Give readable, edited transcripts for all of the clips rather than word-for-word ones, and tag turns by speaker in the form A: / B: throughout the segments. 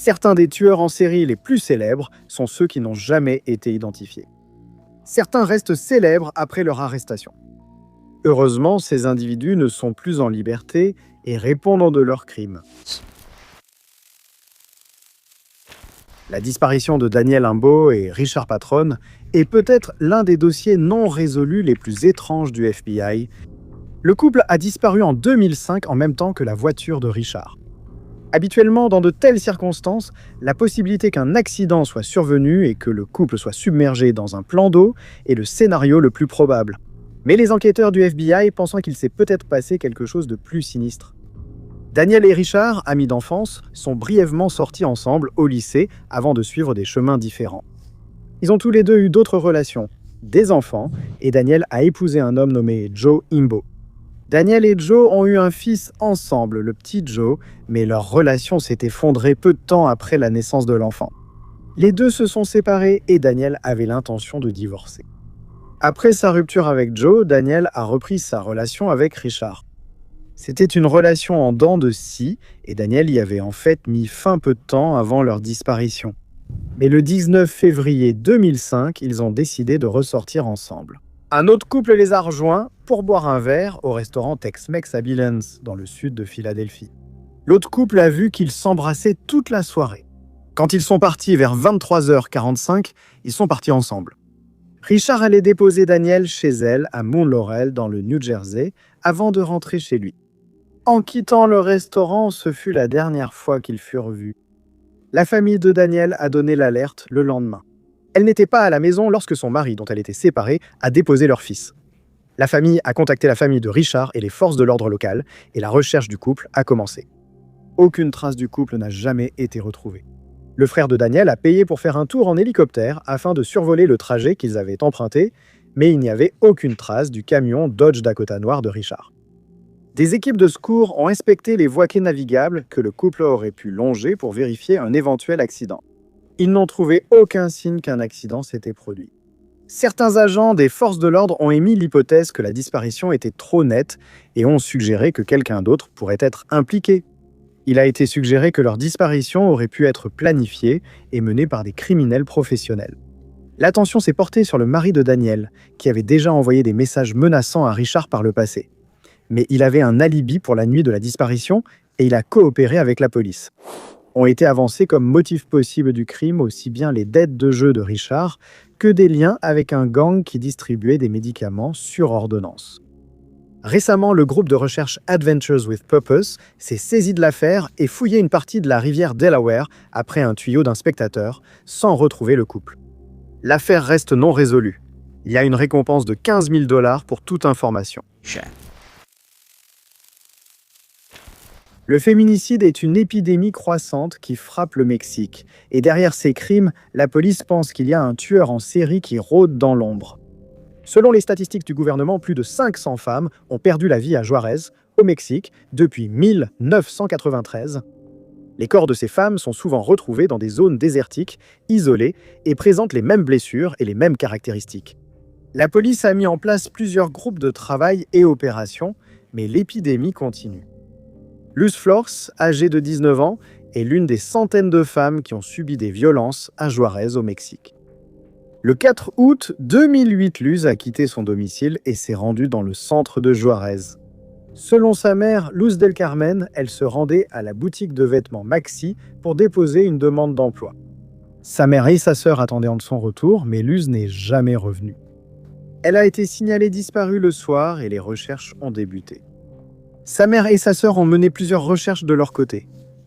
A: Certains des tueurs en série les plus célèbres sont ceux qui n'ont jamais été identifiés. Certains restent célèbres après leur arrestation. Heureusement, ces individus ne sont plus en liberté et répondent de leurs crimes. La disparition de Daniel Imbo et Richard Patron est peut-être l'un des dossiers non résolus les plus étranges du FBI. Le couple a disparu en 2005 en même temps que la voiture de Richard. Habituellement, dans de telles circonstances, la possibilité qu'un accident soit survenu et que le couple soit submergé dans un plan d'eau est le scénario le plus probable. Mais les enquêteurs du FBI pensant qu'il s'est peut-être passé quelque chose de plus sinistre. Daniel et Richard, amis d'enfance, sont brièvement sortis ensemble au lycée avant de suivre des chemins différents. Ils ont tous les deux eu d'autres relations, des enfants, et Daniel a épousé un homme nommé Joe Imbo. Daniel et Joe ont eu un fils ensemble, le petit Joe, mais leur relation s'est effondrée peu de temps après la naissance de l'enfant. Les deux se sont séparés et Daniel avait l'intention de divorcer. Après sa rupture avec Joe, Daniel a repris sa relation avec Richard. C'était une relation en dents de scie et Daniel y avait en fait mis fin peu de temps avant leur disparition. Mais le 19 février 2005, ils ont décidé de ressortir ensemble. Un autre couple les a rejoints pour boire un verre au restaurant Tex-Mex à Billings, dans le sud de Philadelphie. L'autre couple a vu qu'ils s'embrassaient toute la soirée. Quand ils sont partis vers 23h45, ils sont partis ensemble. Richard allait déposer Daniel chez elle à Mount Laurel dans le New Jersey avant de rentrer chez lui. En quittant le restaurant, ce fut la dernière fois qu'ils furent vus. La famille de Daniel a donné l'alerte le lendemain. Elle n'était pas à la maison lorsque son mari, dont elle était séparée, a déposé leur fils. La famille a contacté la famille de Richard et les forces de l'ordre local, et la recherche du couple a commencé. Aucune trace du couple n'a jamais été retrouvée. Le frère de Daniel a payé pour faire un tour en hélicoptère afin de survoler le trajet qu'ils avaient emprunté, mais il n'y avait aucune trace du camion Dodge Dakota noir de Richard. Des équipes de secours ont inspecté les voies quais navigables que le couple aurait pu longer pour vérifier un éventuel accident. Ils n'ont trouvé aucun signe qu'un accident s'était produit. Certains agents des forces de l'ordre ont émis l'hypothèse que la disparition était trop nette et ont suggéré que quelqu'un d'autre pourrait être impliqué. Il a été suggéré que leur disparition aurait pu être planifiée et menée par des criminels professionnels. L'attention s'est portée sur le mari de Daniel, qui avait déjà envoyé des messages menaçants à Richard par le passé. Mais il avait un alibi pour la nuit de la disparition et il a coopéré avec la police. Ont été avancés comme motif possible du crime aussi bien les dettes de jeu de Richard que des liens avec un gang qui distribuait des médicaments sur ordonnance. Récemment, le groupe de recherche Adventures with Purpose s'est saisi de l'affaire et fouillé une partie de la rivière Delaware après un tuyau d'un spectateur, sans retrouver le couple. L'affaire reste non résolue. Il y a une récompense de 15 000 $ pour toute information. Le féminicide est une épidémie croissante qui frappe le Mexique. Et derrière ces crimes, la police pense qu'il y a un tueur en série qui rôde dans l'ombre. Selon les statistiques du gouvernement, plus de 500 femmes ont perdu la vie à Juárez, au Mexique, depuis 1993. Les corps de ces femmes sont souvent retrouvés dans des zones désertiques, isolées, et présentent les mêmes blessures et les mêmes caractéristiques. La police a mis en place plusieurs groupes de travail et opérations, mais l'épidémie continue. Luz Flores, âgée de 19 ans, est l'une des centaines de femmes qui ont subi des violences à Juárez au Mexique. Le 4 août 2008, Luz a quitté son domicile et s'est rendue dans le centre de Juárez. Selon sa mère, Luz del Carmen, elle se rendait à la boutique de vêtements Maxi pour déposer une demande d'emploi. Sa mère et sa sœur attendaient de son retour, mais Luz n'est jamais revenue. Elle a été signalée disparue le soir et les recherches ont débuté. Sa mère et sa sœur ont mené plusieurs recherches de leur côté,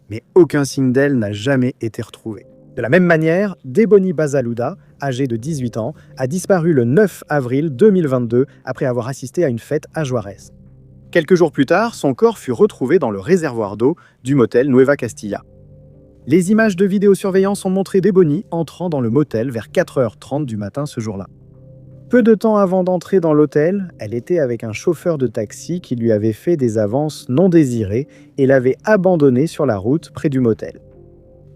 A: mais aucun signe d'elle n'a jamais été retrouvé. De la même manière, Debony Basaluda, âgée de 18 ans, a disparu le 9 avril 2022 après avoir assisté à une fête à Juárez. Quelques jours plus tard, son corps fut retrouvé dans le réservoir d'eau du motel Nueva Castilla. Les images de vidéosurveillance ont montré Debony entrant dans le motel vers 4h30 du matin ce jour-là. Peu de temps avant d'entrer dans l'hôtel, elle était avec un chauffeur de taxi qui lui avait fait des avances non désirées et l'avait abandonnée sur la route près du motel.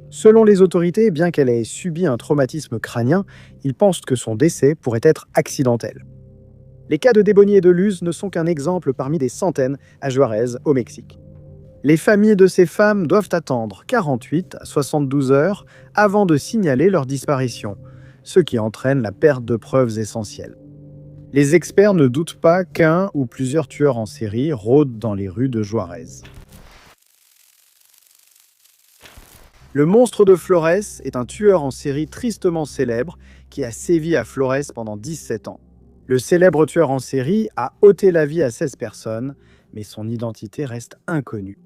A: Selon les autorités, bien qu'elle ait subi un traumatisme crânien, ils pensent que son décès pourrait être accidentel. Les cas de Debony et de Luz ne sont qu'un exemple parmi des centaines à Juárez, au Mexique. Les familles de ces femmes doivent attendre 48 à 72 heures avant de signaler leur disparition, ce qui entraîne la perte de preuves essentielles. Les experts ne doutent pas qu'un ou plusieurs tueurs en série rôdent dans les rues de Juarez. Le monstre de Flores est un tueur en série tristement célèbre qui a sévi à Flores pendant 17 ans. Le célèbre tueur en série a ôté la vie à 16 personnes, mais son identité reste inconnue.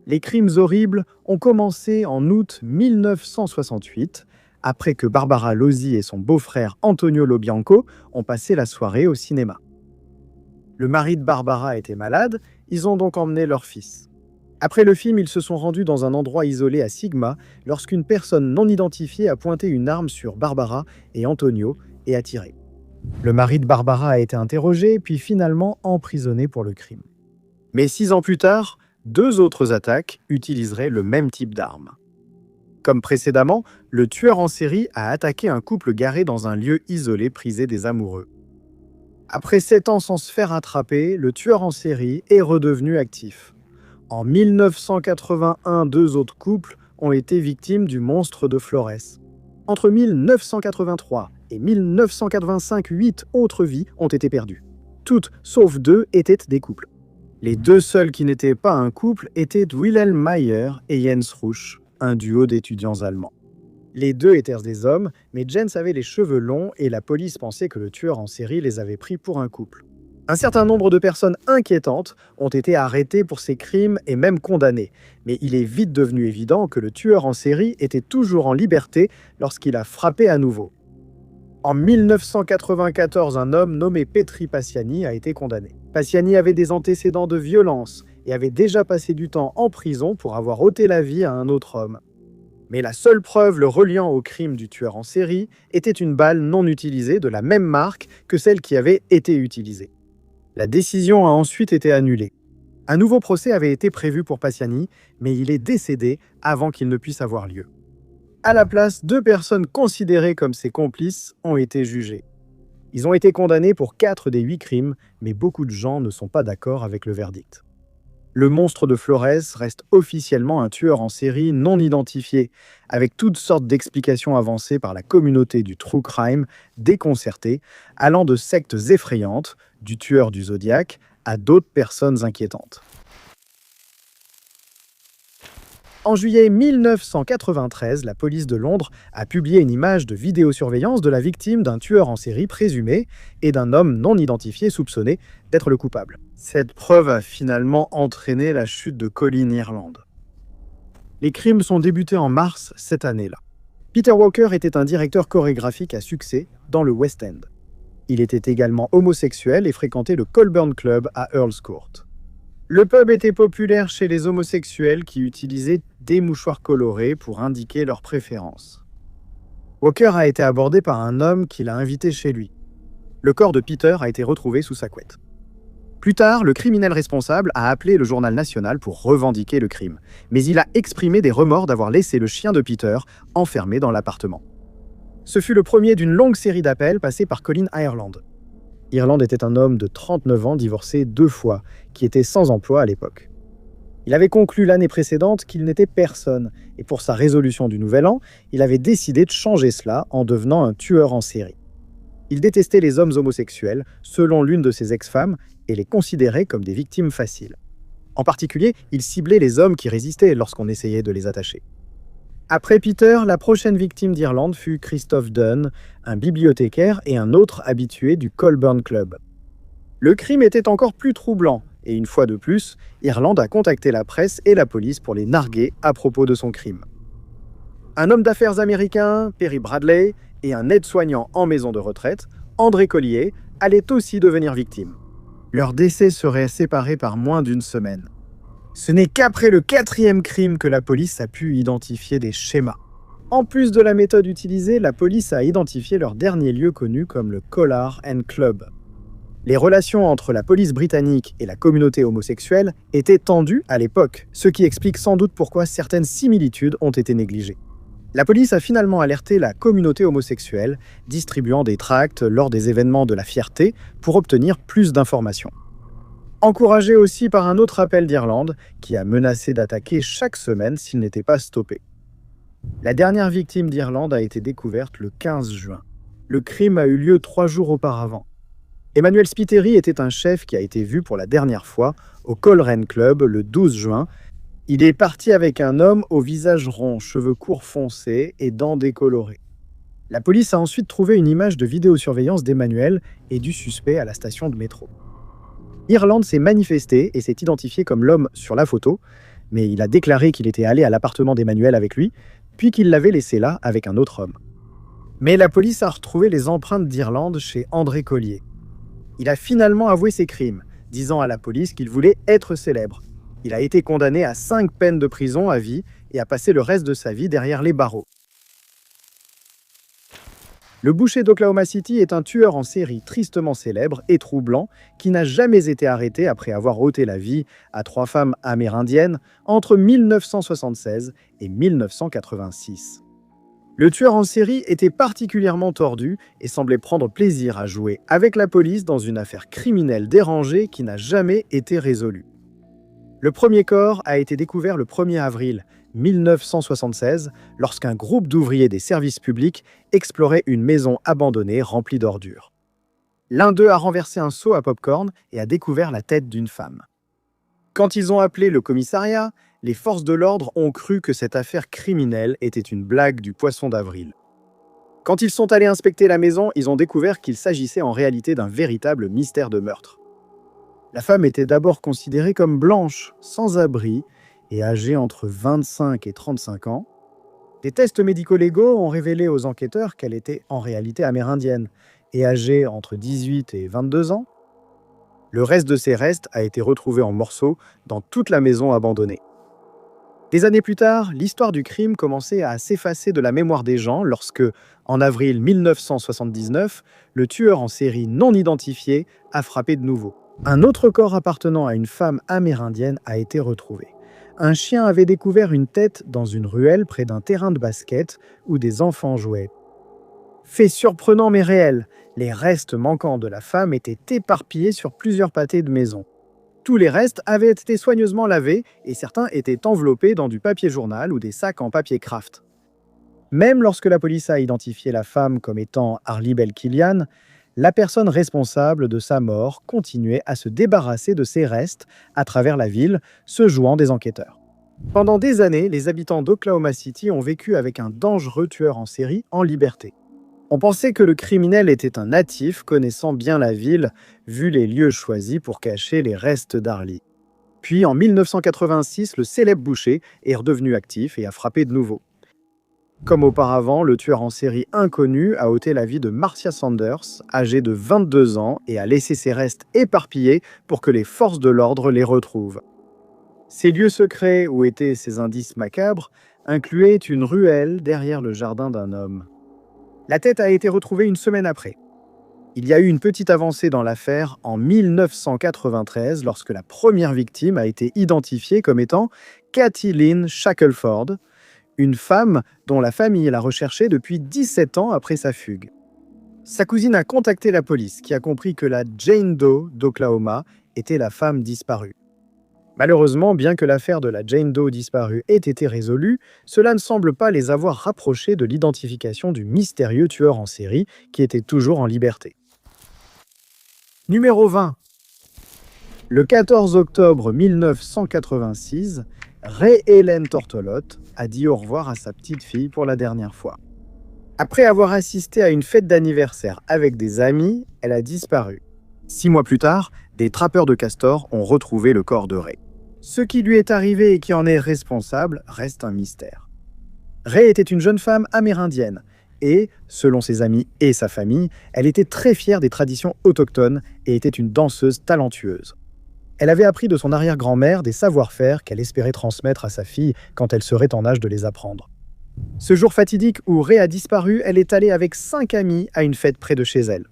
A: Les crimes horribles ont commencé en août 1968, après que Barbara Lozzi et son beau-frère Antonio Lobianco ont passé la soirée au cinéma. Le mari de Barbara était malade, ils ont donc emmené leur fils. Après le film, ils se sont rendus dans un endroit isolé à Sigma lorsqu'une personne non identifiée a pointé une arme sur Barbara et Antonio et a tiré. Le mari de Barbara a été interrogé, puis finalement emprisonné pour le crime. Mais 6 ans plus tard, 2 autres attaques utiliseraient le même type d'arme. Comme précédemment, le tueur en série a attaqué un couple garé dans un lieu isolé prisé des amoureux. Après 7 ans sans se faire attraper, le tueur en série est redevenu actif. En 1981, 2 autres couples ont été victimes du monstre de Flores. Entre 1983 et 1985, 8 autres vies ont été perdues. Toutes, sauf 2, étaient des couples. Les 2 seuls qui n'étaient pas un couple étaient Wilhelm Meyer et Jens Rusch, un duo d'étudiants allemands. Les 2 étaient des hommes, mais Jens avait les cheveux longs et la police pensait que le tueur en série les avait pris pour un couple. Un certain nombre de personnes inquiétantes ont été arrêtées pour ces crimes et même condamnées, mais il est vite devenu évident que le tueur en série était toujours en liberté lorsqu'il a frappé à nouveau. En 1994, un homme nommé Petri Passiani a été condamné. Passiani avait des antécédents de violence et avait déjà passé du temps en prison pour avoir ôté la vie à un autre homme. Mais la seule preuve le reliant au crime du tueur en série était une balle non utilisée de la même marque que celle qui avait été utilisée. La décision a ensuite été annulée. Un nouveau procès avait été prévu pour Passiani, mais il est décédé avant qu'il ne puisse avoir lieu. À la place, 2 personnes considérées comme ses complices ont été jugées. Ils ont été condamnés pour 4 des 8 crimes, mais beaucoup de gens ne sont pas d'accord avec le verdict. Le monstre de Flores reste officiellement un tueur en série non identifié, avec toutes sortes d'explications avancées par la communauté du true crime déconcertée, allant de sectes effrayantes, du tueur du Zodiac, à d'autres personnes inquiétantes. En juillet 1993, la police de Londres a publié une image de vidéosurveillance de la victime d'un tueur en série présumé et d'un homme non identifié soupçonné d'être le coupable. Cette preuve a finalement entraîné la chute de Colin Ireland. Les crimes sont débutés en mars cette année-là. Peter Walker était un directeur chorégraphique à succès dans le West End. Il était également homosexuel et fréquentait le Colburn Club à Earl's Court. Le pub était populaire chez les homosexuels qui utilisaient des mouchoirs colorés pour indiquer leurs préférences. Walker a été abordé par un homme qui l'a invité chez lui. Le corps de Peter a été retrouvé sous sa couette. Plus tard, le criminel responsable a appelé le journal national pour revendiquer le crime, mais il a exprimé des remords d'avoir laissé le chien de Peter enfermé dans l'appartement. Ce fut le premier d'une longue série d'appels passés par Colin Ireland. Ireland était un homme de 39 ans, divorcé 2 fois, qui était sans emploi à l'époque. Il avait conclu l'année précédente qu'il n'était personne, et pour sa résolution du Nouvel An, il avait décidé de changer cela en devenant un tueur en série. Il détestait les hommes homosexuels, selon l'une de ses ex-femmes, et les considérait comme des victimes faciles. En particulier, il ciblait les hommes qui résistaient lorsqu'on essayait de les attacher. Après Peter, la prochaine victime d'Irlande fut Christophe Dunn, un bibliothécaire et un autre habitué du Colburn Club. Le crime était encore plus troublant, et une fois de plus, Ireland a contacté la presse et la police pour les narguer à propos de son crime. Un homme d'affaires américain, Perry Bradley, et un aide-soignant en maison de retraite, André Collier, allaient aussi devenir victimes. Leur décès serait séparé par moins d'1 semaine. Ce n'est qu'après le 4e crime que la police a pu identifier des schémas. En plus de la méthode utilisée, la police a identifié leur dernier lieu connu comme le Collar and Club. Les relations entre la police britannique et la communauté homosexuelle étaient tendues à l'époque, ce qui explique sans doute pourquoi certaines similitudes ont été négligées. La police a finalement alerté la communauté homosexuelle, distribuant des tracts lors des événements de la fierté pour obtenir plus d'informations. encouragé aussi par un autre appel d'Irlande qui a menacé d'attaquer chaque semaine s'il n'était pas stoppé. La dernière victime d'Irlande a été découverte le 15 juin. Le crime a eu lieu 3 jours auparavant. Emmanuel Spiteri était un chef qui a été vu pour la dernière fois au Coleraine Club le 12 juin. Il est parti avec un homme au visage rond, cheveux courts foncés et dents décolorées. La police a ensuite trouvé une image de vidéosurveillance d'Emmanuel et du suspect à la station de métro. Irlande s'est manifesté et s'est identifié comme l'homme sur la photo, mais il a déclaré qu'il était allé à l'appartement d'Emmanuel avec lui, puis qu'il l'avait laissé là avec un autre homme. Mais la police a retrouvé les empreintes d'Irlande chez André Collier. Il a finalement avoué ses crimes, disant à la police qu'il voulait être célèbre. Il a été condamné à 5 peines de prison à vie et a passé le reste de sa vie derrière les barreaux. Le boucher d'Oklahoma City est un tueur en série tristement célèbre et troublant qui n'a jamais été arrêté après avoir ôté la vie à 3 femmes amérindiennes entre 1976 et 1986. Le tueur en série était particulièrement tordu et semblait prendre plaisir à jouer avec la police dans une affaire criminelle dérangée qui n'a jamais été résolue. Le premier corps a été découvert le 1er avril 1976 lorsqu'un groupe d'ouvriers des services publics explorait une maison abandonnée remplie d'ordures. L'un d'eux a renversé un seau à pop-corn et a découvert la tête d'une femme. Quand ils ont appelé le commissariat, les forces de l'ordre ont cru que cette affaire criminelle était une blague du poisson d'avril. Quand ils sont allés inspecter la maison, ils ont découvert qu'il s'agissait en réalité d'un véritable mystère de meurtre. La femme était d'abord considérée comme blanche, sans abri, et âgée entre 25 et 35 ans. Des tests médico-légaux ont révélé aux enquêteurs qu'elle était en réalité amérindienne et âgée entre 18 et 22 ans. Le reste de ses restes a été retrouvé en morceaux dans toute la maison abandonnée. Des années plus tard, l'histoire du crime commençait à s'effacer de la mémoire des gens lorsque, en avril 1979, le tueur en série non identifié a frappé de nouveau. Un autre corps appartenant à une femme amérindienne a été retrouvé. Un chien avait découvert une tête dans une ruelle près d'un terrain de basket où des enfants jouaient. Fait surprenant mais réel, les restes manquants de la femme étaient éparpillés sur plusieurs pâtés de maison. Tous les restes avaient été soigneusement lavés et certains étaient enveloppés dans du papier journal ou des sacs en papier craft. Même lorsque la police a identifié la femme comme étant Arlie Bell Killian, la personne responsable de sa mort continuait à se débarrasser de ses restes à travers la ville, se jouant des enquêteurs. Pendant des années, les habitants d'Oklahoma City ont vécu avec un dangereux tueur en série en liberté. On pensait que le criminel était un natif connaissant bien la ville, vu les lieux choisis pour cacher les restes d'Arlie. Puis en 1986, le célèbre boucher est redevenu actif et a frappé de nouveau. Comme auparavant, le tueur en série inconnu a ôté la vie de Marcia Sanders, âgée de 22 ans, et a laissé ses restes éparpillés pour que les forces de l'ordre les retrouvent. Ces lieux secrets où étaient ces indices macabres incluaient une ruelle derrière le jardin d'un homme. La tête a été retrouvée une semaine après. Il y a eu une petite avancée dans l'affaire en 1993 lorsque la première victime a été identifiée comme étant Cathy Lynn Shackelford, une femme dont la famille la recherchait depuis 17 ans après sa fugue. Sa cousine a contacté la police qui a compris que la Jane Doe d'Oklahoma était la femme disparue. Malheureusement, bien que l'affaire de la Jane Doe disparue ait été résolue, cela ne semble pas les avoir rapprochés de l'identification du mystérieux tueur en série qui était toujours en liberté. Numéro 20. Le 14 octobre 1986, Ray Helen Tortolotte a dit au revoir à sa petite fille pour la dernière fois. Après avoir assisté à une fête d'anniversaire avec des amis, elle a disparu. 6 mois plus tard, des trappeurs de castors ont retrouvé le corps de Ray. Ce qui lui est arrivé et qui en est responsable reste un mystère. Ray était une jeune femme amérindienne et, selon ses amis et sa famille, elle était très fière des traditions autochtones et était une danseuse talentueuse. Elle avait appris de son arrière-grand-mère des savoir-faire qu'elle espérait transmettre à sa fille quand elle serait en âge de les apprendre. Ce jour fatidique où Ray a disparu, elle est allée avec 5 amis à une fête près de chez elle.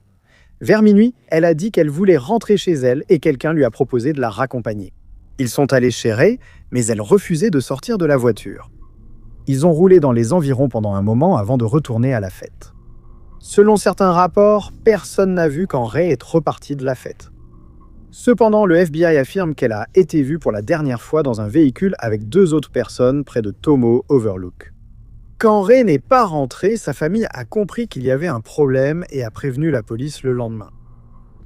A: Vers minuit, elle a dit qu'elle voulait rentrer chez elle et quelqu'un lui a proposé de la raccompagner. Ils sont allés chez Ray, mais elle refusait de sortir de la voiture. Ils ont roulé dans les environs pendant un moment avant de retourner à la fête. Selon certains rapports, personne n'a vu quand Ray est reparti de la fête. Cependant, le FBI affirme qu'elle a été vue pour la dernière fois dans un véhicule avec 2 autres personnes près de Tomo Overlook. Quand Ray n'est pas rentré, sa famille a compris qu'il y avait un problème et a prévenu la police le lendemain.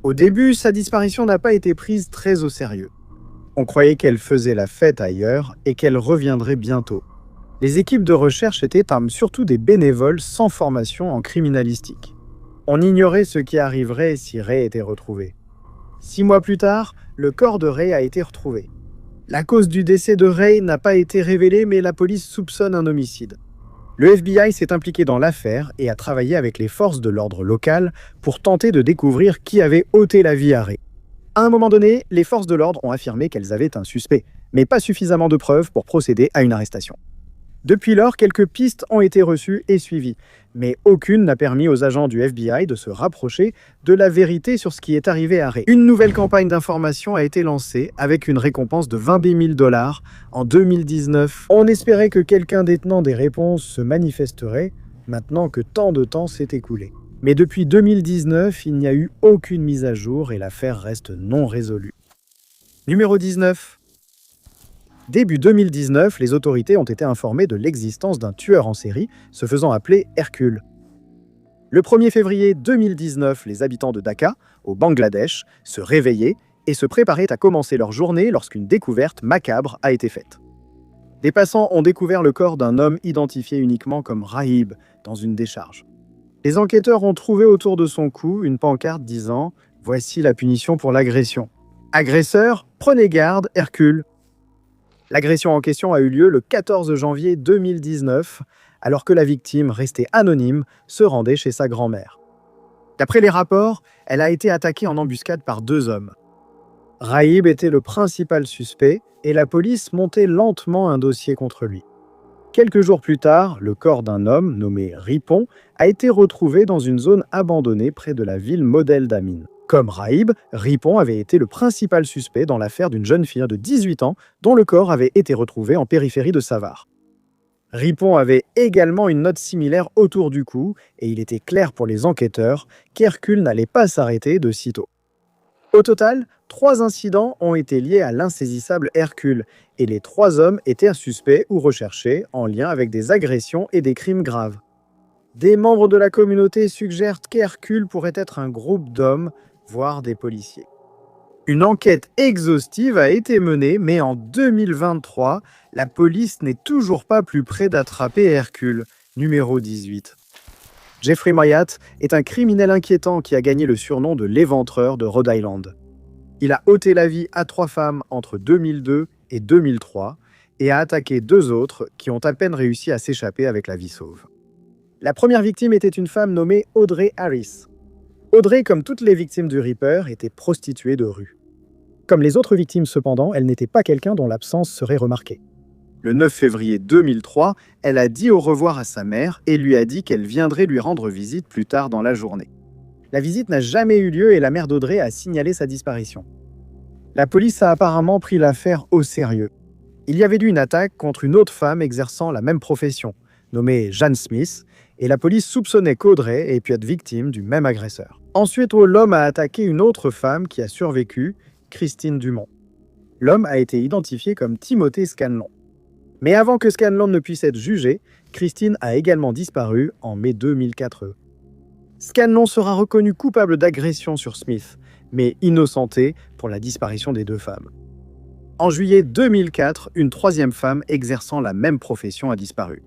A: Au début, sa disparition n'a pas été prise très au sérieux. On croyait qu'elle faisait la fête ailleurs et qu'elle reviendrait bientôt. Les équipes de recherche étaient surtout des bénévoles sans formation en criminalistique. On ignorait ce qui arriverait si Ray était retrouvée. 6 mois plus tard, le corps de Ray a été retrouvé. La cause du décès de Ray n'a pas été révélée, mais la police soupçonne un homicide. Le FBI s'est impliqué dans l'affaire et a travaillé avec les forces de l'ordre locales pour tenter de découvrir qui avait ôté la vie à Ray. À un moment donné, les forces de l'ordre ont affirmé qu'elles avaient un suspect, mais pas suffisamment de preuves pour procéder à une arrestation. Depuis lors, quelques pistes ont été reçues et suivies, mais aucune n'a permis aux agents du FBI de se rapprocher de la vérité sur ce qui est arrivé à Ray. Une nouvelle campagne d'information a été lancée avec une récompense de 20 000 $ en 2019. On espérait que quelqu'un détenant des réponses se manifesterait, maintenant que tant de temps s'est écoulé. Mais depuis 2019, il n'y a eu aucune mise à jour et l'affaire reste non résolue. Numéro 19. Début 2019, les autorités ont été informées de l'existence d'un tueur en série se faisant appeler Hercule. Le 1er février 2019, les habitants de Dhaka, au Bangladesh, se réveillaient et se préparaient à commencer leur journée lorsqu'une découverte macabre a été faite. Des passants ont découvert le corps d'un homme identifié uniquement comme Rahib dans une décharge. Les enquêteurs ont trouvé autour de son cou une pancarte disant « Voici la punition pour l'agression. Agresseur, prenez garde, Hercule ». L'agression en question a eu lieu le 14 janvier 2019, alors que la victime, restée anonyme, se rendait chez sa grand-mère. D'après les rapports, elle a été attaquée en embuscade par 2 hommes. Rahib était le principal suspect et la police montait lentement un dossier contre lui. Quelques jours plus tard, le corps d'un homme nommé Ripon a été retrouvé dans une zone abandonnée près de la ville modèle d'Amin. Comme Rahib, Ripon avait été le principal suspect dans l'affaire d'une jeune fille de 18 ans dont le corps avait été retrouvé en périphérie de Savar. Ripon avait également une note similaire autour du cou et il était clair pour les enquêteurs qu'Hercule n'allait pas s'arrêter de sitôt. Au total, 3 incidents ont été liés à l'insaisissable Hercule et les 3 hommes étaient suspects ou recherchés en lien avec des agressions et des crimes graves. Des membres de la communauté suggèrent qu'Hercule pourrait être un groupe d'hommes, voire des policiers. Une enquête exhaustive a été menée, mais en 2023, la police n'est toujours pas plus près d'attraper Hercule, numéro 18. Jeffrey Myatt est un criminel inquiétant qui a gagné le surnom de l'éventreur de Rhode Island. Il a ôté la vie à 3 femmes entre 2002 et 2003 et a attaqué 2 autres qui ont à peine réussi à s'échapper avec la vie sauve. La première victime était une femme nommée Audrey Harris. Audrey, comme toutes les victimes du Ripper, était prostituée de rue. Comme les autres victimes cependant, elle n'était pas quelqu'un dont l'absence serait remarquée. Le 9 février 2003, elle a dit au revoir à sa mère et lui a dit qu'elle viendrait lui rendre visite plus tard dans la journée. La visite n'a jamais eu lieu et la mère d'Audrey a signalé sa disparition. La police a apparemment pris l'affaire au sérieux. Il y avait eu une attaque contre une autre femme exerçant la même profession, nommée Jeanne Smith, et la police soupçonnait qu'Audrey ait pu être victime du même agresseur. Ensuite, l'homme a attaqué une autre femme qui a survécu, Christine Dumont. L'homme a été identifié comme Timothée Scanlon. Mais avant que Scanlon ne puisse être jugé, Christine a également disparu en mai 2004. Scanlon sera reconnu coupable d'agression sur Smith, mais innocenté pour la disparition des 2 femmes. En juillet 2004, une 3e femme exerçant la même profession a disparu.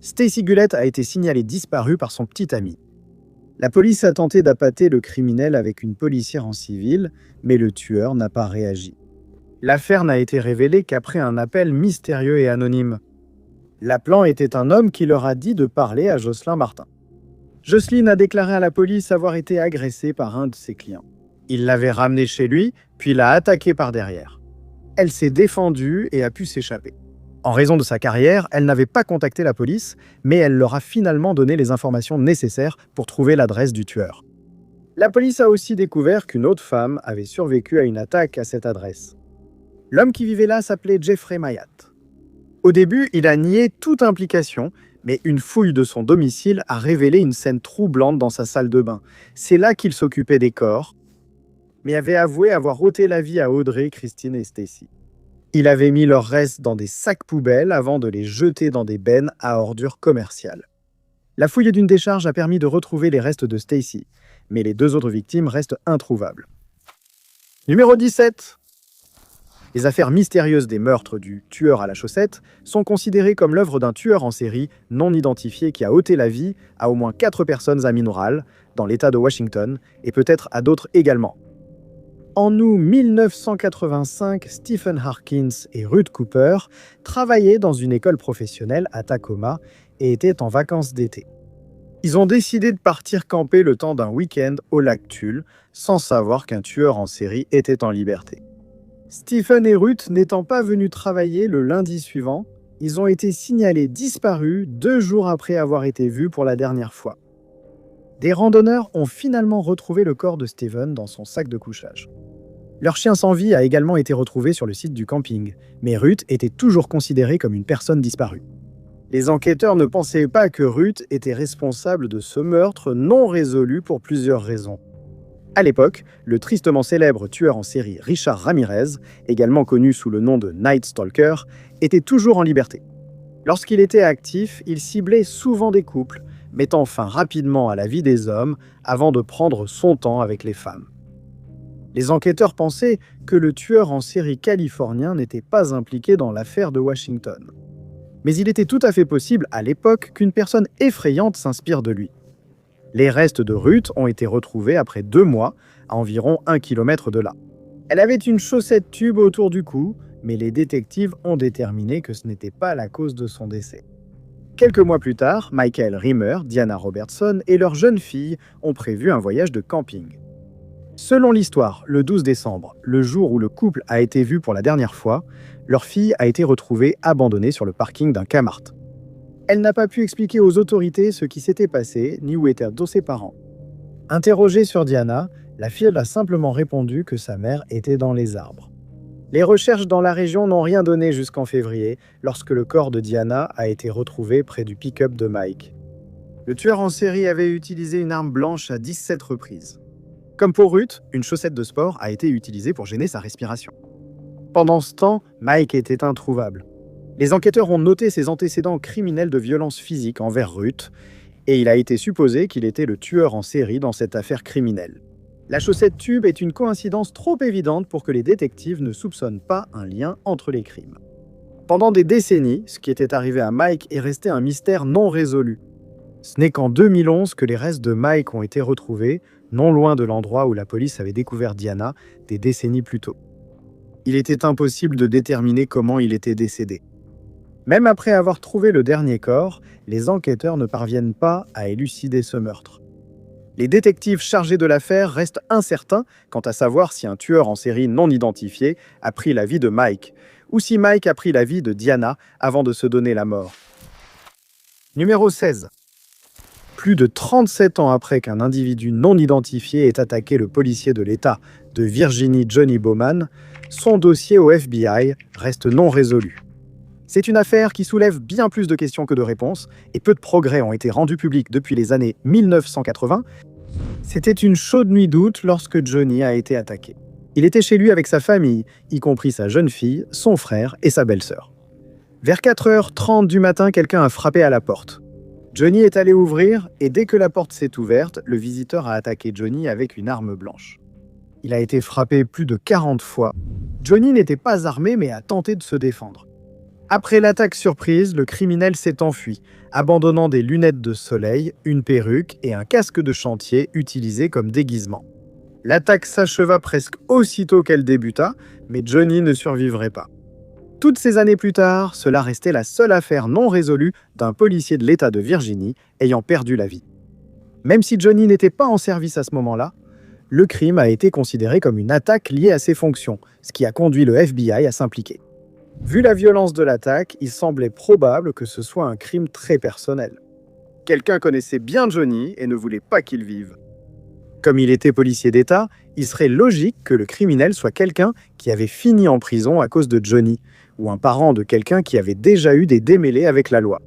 A: Stacy Gullett a été signalée disparue par son petit ami. La police a tenté d'appâter le criminel avec une policière en civil, mais le tueur n'a pas réagi. L'affaire n'a été révélée qu'après un appel mystérieux et anonyme. L'appelant était un homme qui leur a dit de parler à Jocelyn Martin. Jocelyn a déclaré à la police avoir été agressée par un de ses clients. Il l'avait ramenée chez lui, puis l'a attaquée par derrière. Elle s'est défendue et a pu s'échapper. En raison de sa carrière, elle n'avait pas contacté la police, mais elle leur a finalement donné les informations nécessaires pour trouver l'adresse du tueur. La police a aussi découvert qu'une autre femme avait survécu à une attaque à cette adresse. L'homme qui vivait là s'appelait Jeffrey Myatt. Au début, il a nié toute implication, mais une fouille de son domicile a révélé une scène troublante dans sa salle de bain. C'est là qu'il s'occupait des corps. mais avait avoué avoir ôté la vie à Audrey, Christine et Stacy. Il avait mis leurs restes dans des sacs poubelles avant de les jeter dans des bennes à ordures commerciales. La fouille d'une décharge a permis de retrouver les restes de Stacy, mais les 2 autres victimes restent introuvables. Numéro 17. Les affaires mystérieuses des meurtres du tueur à la chaussette sont considérées comme l'œuvre d'un tueur en série non identifié qui a ôté la vie à au moins 4 personnes à Mineral, dans l'État de Washington, et peut-être à d'autres également. En août 1985, Stephen Harkins et Ruth Cooper travaillaient dans une école professionnelle à Tacoma et étaient en vacances d'été. Ils ont décidé de partir camper le temps d'un week-end au lac Tulle, sans savoir qu'un tueur en série était en liberté. Stephen et Ruth n'étant pas venus travailler le lundi suivant, ils ont été signalés disparus 2 jours après avoir été vus pour la dernière fois. Des randonneurs ont finalement retrouvé le corps de Stephen dans son sac de couchage. Leur chien sans vie a également été retrouvé sur le site du camping, mais Ruth était toujours considérée comme une personne disparue. Les enquêteurs ne pensaient pas que Ruth était responsable de ce meurtre non résolu pour plusieurs raisons. À l'époque, le tristement célèbre tueur en série Richard Ramirez, également connu sous le nom de Night Stalker, était toujours en liberté. Lorsqu'il était actif, il ciblait souvent des couples, mettant fin rapidement à la vie des hommes avant de prendre son temps avec les femmes. Les enquêteurs pensaient que le tueur en série californien n'était pas impliqué dans l'affaire de Washington. Mais il était tout à fait possible à l'époque qu'une personne effrayante s'inspire de lui. Les restes de Ruth ont été retrouvés après 2 mois, à environ 1 kilomètre de là. Elle avait une chaussette tube autour du cou, mais les détectives ont déterminé que ce n'était pas la cause de son décès. Quelques mois plus tard, Michael Rimmer, Diana Robertson et leur jeune fille ont prévu un voyage de camping. Selon l'histoire, le 12 décembre, le jour où le couple a été vu pour la dernière fois, leur fille a été retrouvée abandonnée sur le parking d'un Kmart. Elle n'a pas pu expliquer aux autorités ce qui s'était passé ni où étaient ses parents. Interrogée sur Diana, la fille a simplement répondu que sa mère était dans les arbres. Les recherches dans la région n'ont rien donné jusqu'en février, lorsque le corps de Diana a été retrouvé près du pick-up de Mike. Le tueur en série avait utilisé une arme blanche à 17 reprises. Comme pour Ruth, une chaussette de sport a été utilisée pour gêner sa respiration. Pendant ce temps, Mike était introuvable. Les enquêteurs ont noté ses antécédents criminels de violence physique envers Ruth, et il a été supposé qu'il était le tueur en série dans cette affaire criminelle. La chaussette tube est une coïncidence trop évidente pour que les détectives ne soupçonnent pas un lien entre les crimes. Pendant des décennies, ce qui était arrivé à Mike est resté un mystère non résolu. Ce n'est qu'en 2011 que les restes de Mike ont été retrouvés, non loin de l'endroit où la police avait découvert Diana des décennies plus tôt. Il était impossible de déterminer comment il était décédé. Même après avoir trouvé le dernier corps, les enquêteurs ne parviennent pas à élucider ce meurtre. Les détectives chargés de l'affaire restent incertains quant à savoir si un tueur en série non identifié a pris la vie de Mike, ou si Mike a pris la vie de Diana avant de se donner la mort. Numéro 16. Plus de 37 ans après qu'un individu non identifié ait attaqué le policier de l'État de Virginie Johnny Bowman, son dossier au FBI reste non résolu. C'est une affaire qui soulève bien plus de questions que de réponses, et peu de progrès ont été rendus publics depuis les années 1980. C'était une chaude nuit d'août lorsque Johnny a été attaqué. Il était chez lui avec sa famille, y compris sa jeune fille, son frère et sa belle-sœur. Vers 4h30 du matin, quelqu'un a frappé à la porte. Johnny est allé ouvrir, et dès que la porte s'est ouverte, le visiteur a attaqué Johnny avec une arme blanche. Il a été frappé plus de 40 fois. Johnny n'était pas armé mais a tenté de se défendre. Après l'attaque surprise, le criminel s'est enfui, abandonnant des lunettes de soleil, une perruque et un casque de chantier utilisé comme déguisement. L'attaque s'acheva presque aussitôt qu'elle débuta, mais Johnny ne survivrait pas. Toutes ces années plus tard, cela restait la seule affaire non résolue d'un policier de l'État de Virginie ayant perdu la vie. Même si Johnny n'était pas en service à ce moment-là, le crime a été considéré comme une attaque liée à ses fonctions, ce qui a conduit le FBI à s'impliquer. Vu la violence de l'attaque, il semblait probable que ce soit un crime très personnel. Quelqu'un connaissait bien Johnny et ne voulait pas qu'il vive. Comme il était policier d'État, il serait logique que le criminel soit quelqu'un qui avait fini en prison à cause de Johnny, ou un parent de quelqu'un qui avait déjà eu des démêlés avec la loi.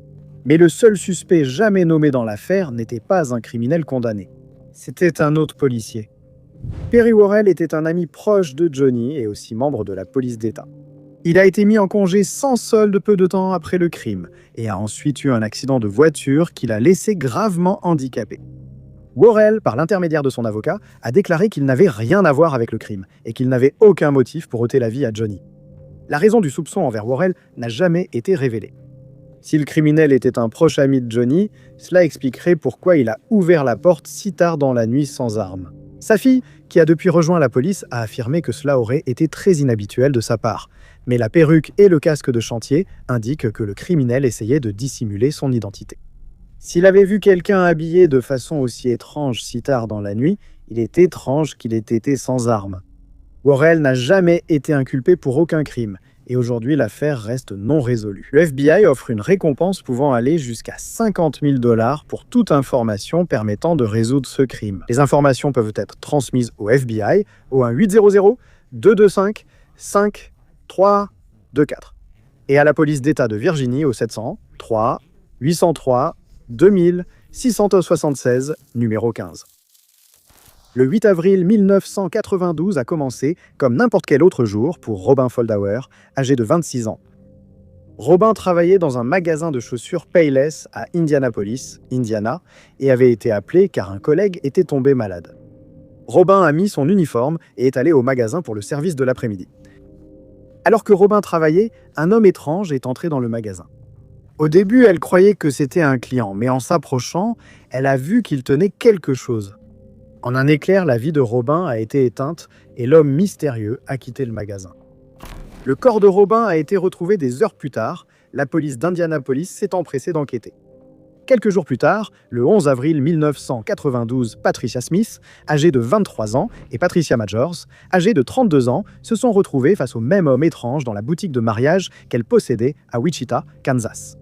A: Mais le seul suspect jamais nommé dans l'affaire n'était pas un criminel condamné. C'était un autre policier. Perry Worrell était un ami proche de Johnny et aussi membre de la police d'État. Il a été mis en congé sans solde peu de temps après le crime et a ensuite eu un accident de voiture qui l'a laissé gravement handicapé. Worrell, par l'intermédiaire de son avocat, a déclaré qu'il n'avait rien à voir avec le crime et qu'il n'avait aucun motif pour ôter la vie à Johnny. La raison du soupçon envers Worrell n'a jamais été révélée. Si le criminel était un proche ami de Johnny, cela expliquerait pourquoi il a ouvert la porte si tard dans la nuit sans arme. Sa fille, qui a depuis rejoint la police, a affirmé que cela aurait été très inhabituel de sa part. Mais la perruque et le casque de chantier indiquent que le criminel essayait de dissimuler son identité. S'il avait vu quelqu'un habillé de façon aussi étrange si tard dans la nuit, il est étrange qu'il ait été sans arme. Worrell n'a jamais été inculpé pour aucun crime, et aujourd'hui l'affaire reste non résolue. Le FBI offre une récompense pouvant aller jusqu'à 50 000 $ pour toute information permettant de résoudre ce crime. Les informations peuvent être transmises au FBI au 1-800-225-5324 et à la police d'État de Virginie au 703 803 2676, numéro 15. Le 8 avril 1992 a commencé comme n'importe quel autre jour pour Robin Foldauer, âgé de 26 ans. Robin travaillait dans un magasin de chaussures Payless à Indianapolis, Indiana, et avait été appelé car un collègue était tombé malade. Robin a mis son uniforme et est allé au magasin pour le service de l'après-midi. Alors que Robin travaillait, un homme étrange est entré dans le magasin. Au début, elle croyait que c'était un client, mais en s'approchant, elle a vu qu'il tenait quelque chose. En un éclair, la vie de Robin a été éteinte et l'homme mystérieux a quitté le magasin. Le corps de Robin a été retrouvé des heures plus tard, la police d'Indianapolis s'est empressée d'enquêter. Quelques jours plus tard, le 11 avril 1992, Patricia Smith, âgée de 23 ans, et Patricia Majors, âgée de 32 ans, se sont retrouvées face au même homme étrange dans la boutique de mariage qu'elle possédait à Wichita, Kansas.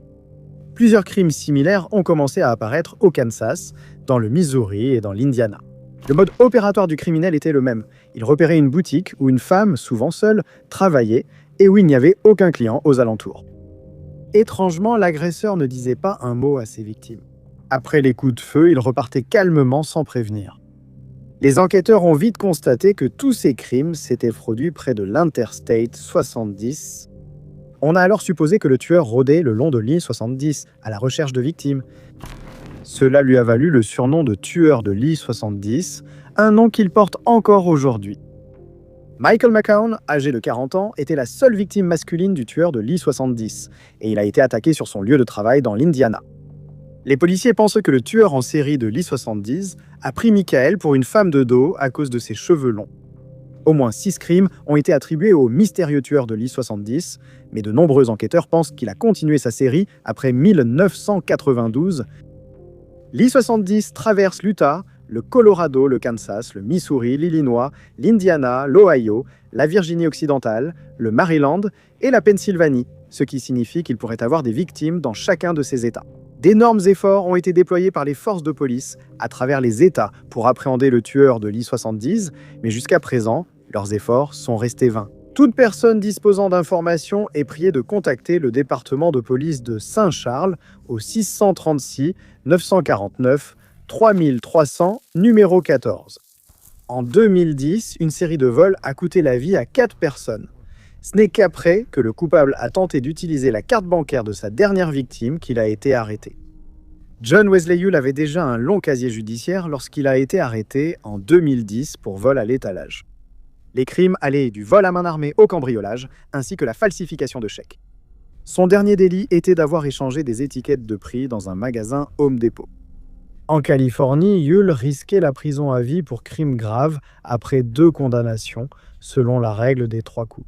A: Plusieurs crimes similaires ont commencé à apparaître au Kansas, dans le Missouri et dans l'Indiana. Le mode opératoire du criminel était le même. Il repérait une boutique où une femme, souvent seule, travaillait et où il n'y avait aucun client aux alentours. Étrangement, l'agresseur ne disait pas un mot à ses victimes. Après les coups de feu, il repartait calmement sans prévenir. Les enquêteurs ont vite constaté que tous ces crimes s'étaient produits près de l'Interstate 70. On a alors supposé que le tueur rôdait le long de l'I-70 à la recherche de victimes. Cela lui a valu le surnom de tueur de l'I-70, un nom qu'il porte encore aujourd'hui. Michael McCown, âgé de 40 ans, était la seule victime masculine du tueur de l'I-70, et il a été attaqué sur son lieu de travail dans l'Indiana. Les policiers pensent que le tueur en série de l'I-70 a pris Michael pour une femme de dos à cause de ses cheveux longs. Au moins 6 crimes ont été attribués au mystérieux tueur de l'I-70, mais de nombreux enquêteurs pensent qu'il a continué sa série après 1992. L'I-70 traverse l'Utah, le Colorado, le Kansas, le Missouri, l'Illinois, l'Indiana, l'Ohio, la Virginie occidentale, le Maryland et la Pennsylvanie, ce qui signifie qu'il pourrait avoir des victimes dans chacun de ces États. D'énormes efforts ont été déployés par les forces de police à travers les États pour appréhender le tueur de l'I-70, mais jusqu'à présent, leurs efforts sont restés vains. Toute personne disposant d'informations est priée de contacter le département de police de Saint-Charles au 636 949 3300, numéro 14. En 2010, une série de vols a coûté la vie à 4 personnes. Ce n'est qu'après que le coupable a tenté d'utiliser la carte bancaire de sa dernière victime qu'il a été arrêté. John Wesley Hull avait déjà un long casier judiciaire lorsqu'il a été arrêté en 2010 pour vol à l'étalage. Les crimes allaient du vol à main armée au cambriolage, ainsi que la falsification de chèques. Son dernier délit était d'avoir échangé des étiquettes de prix dans un magasin Home Depot. En Californie, Hull risquait la prison à vie pour crimes graves après 2 condamnations, selon la règle des 3 coups.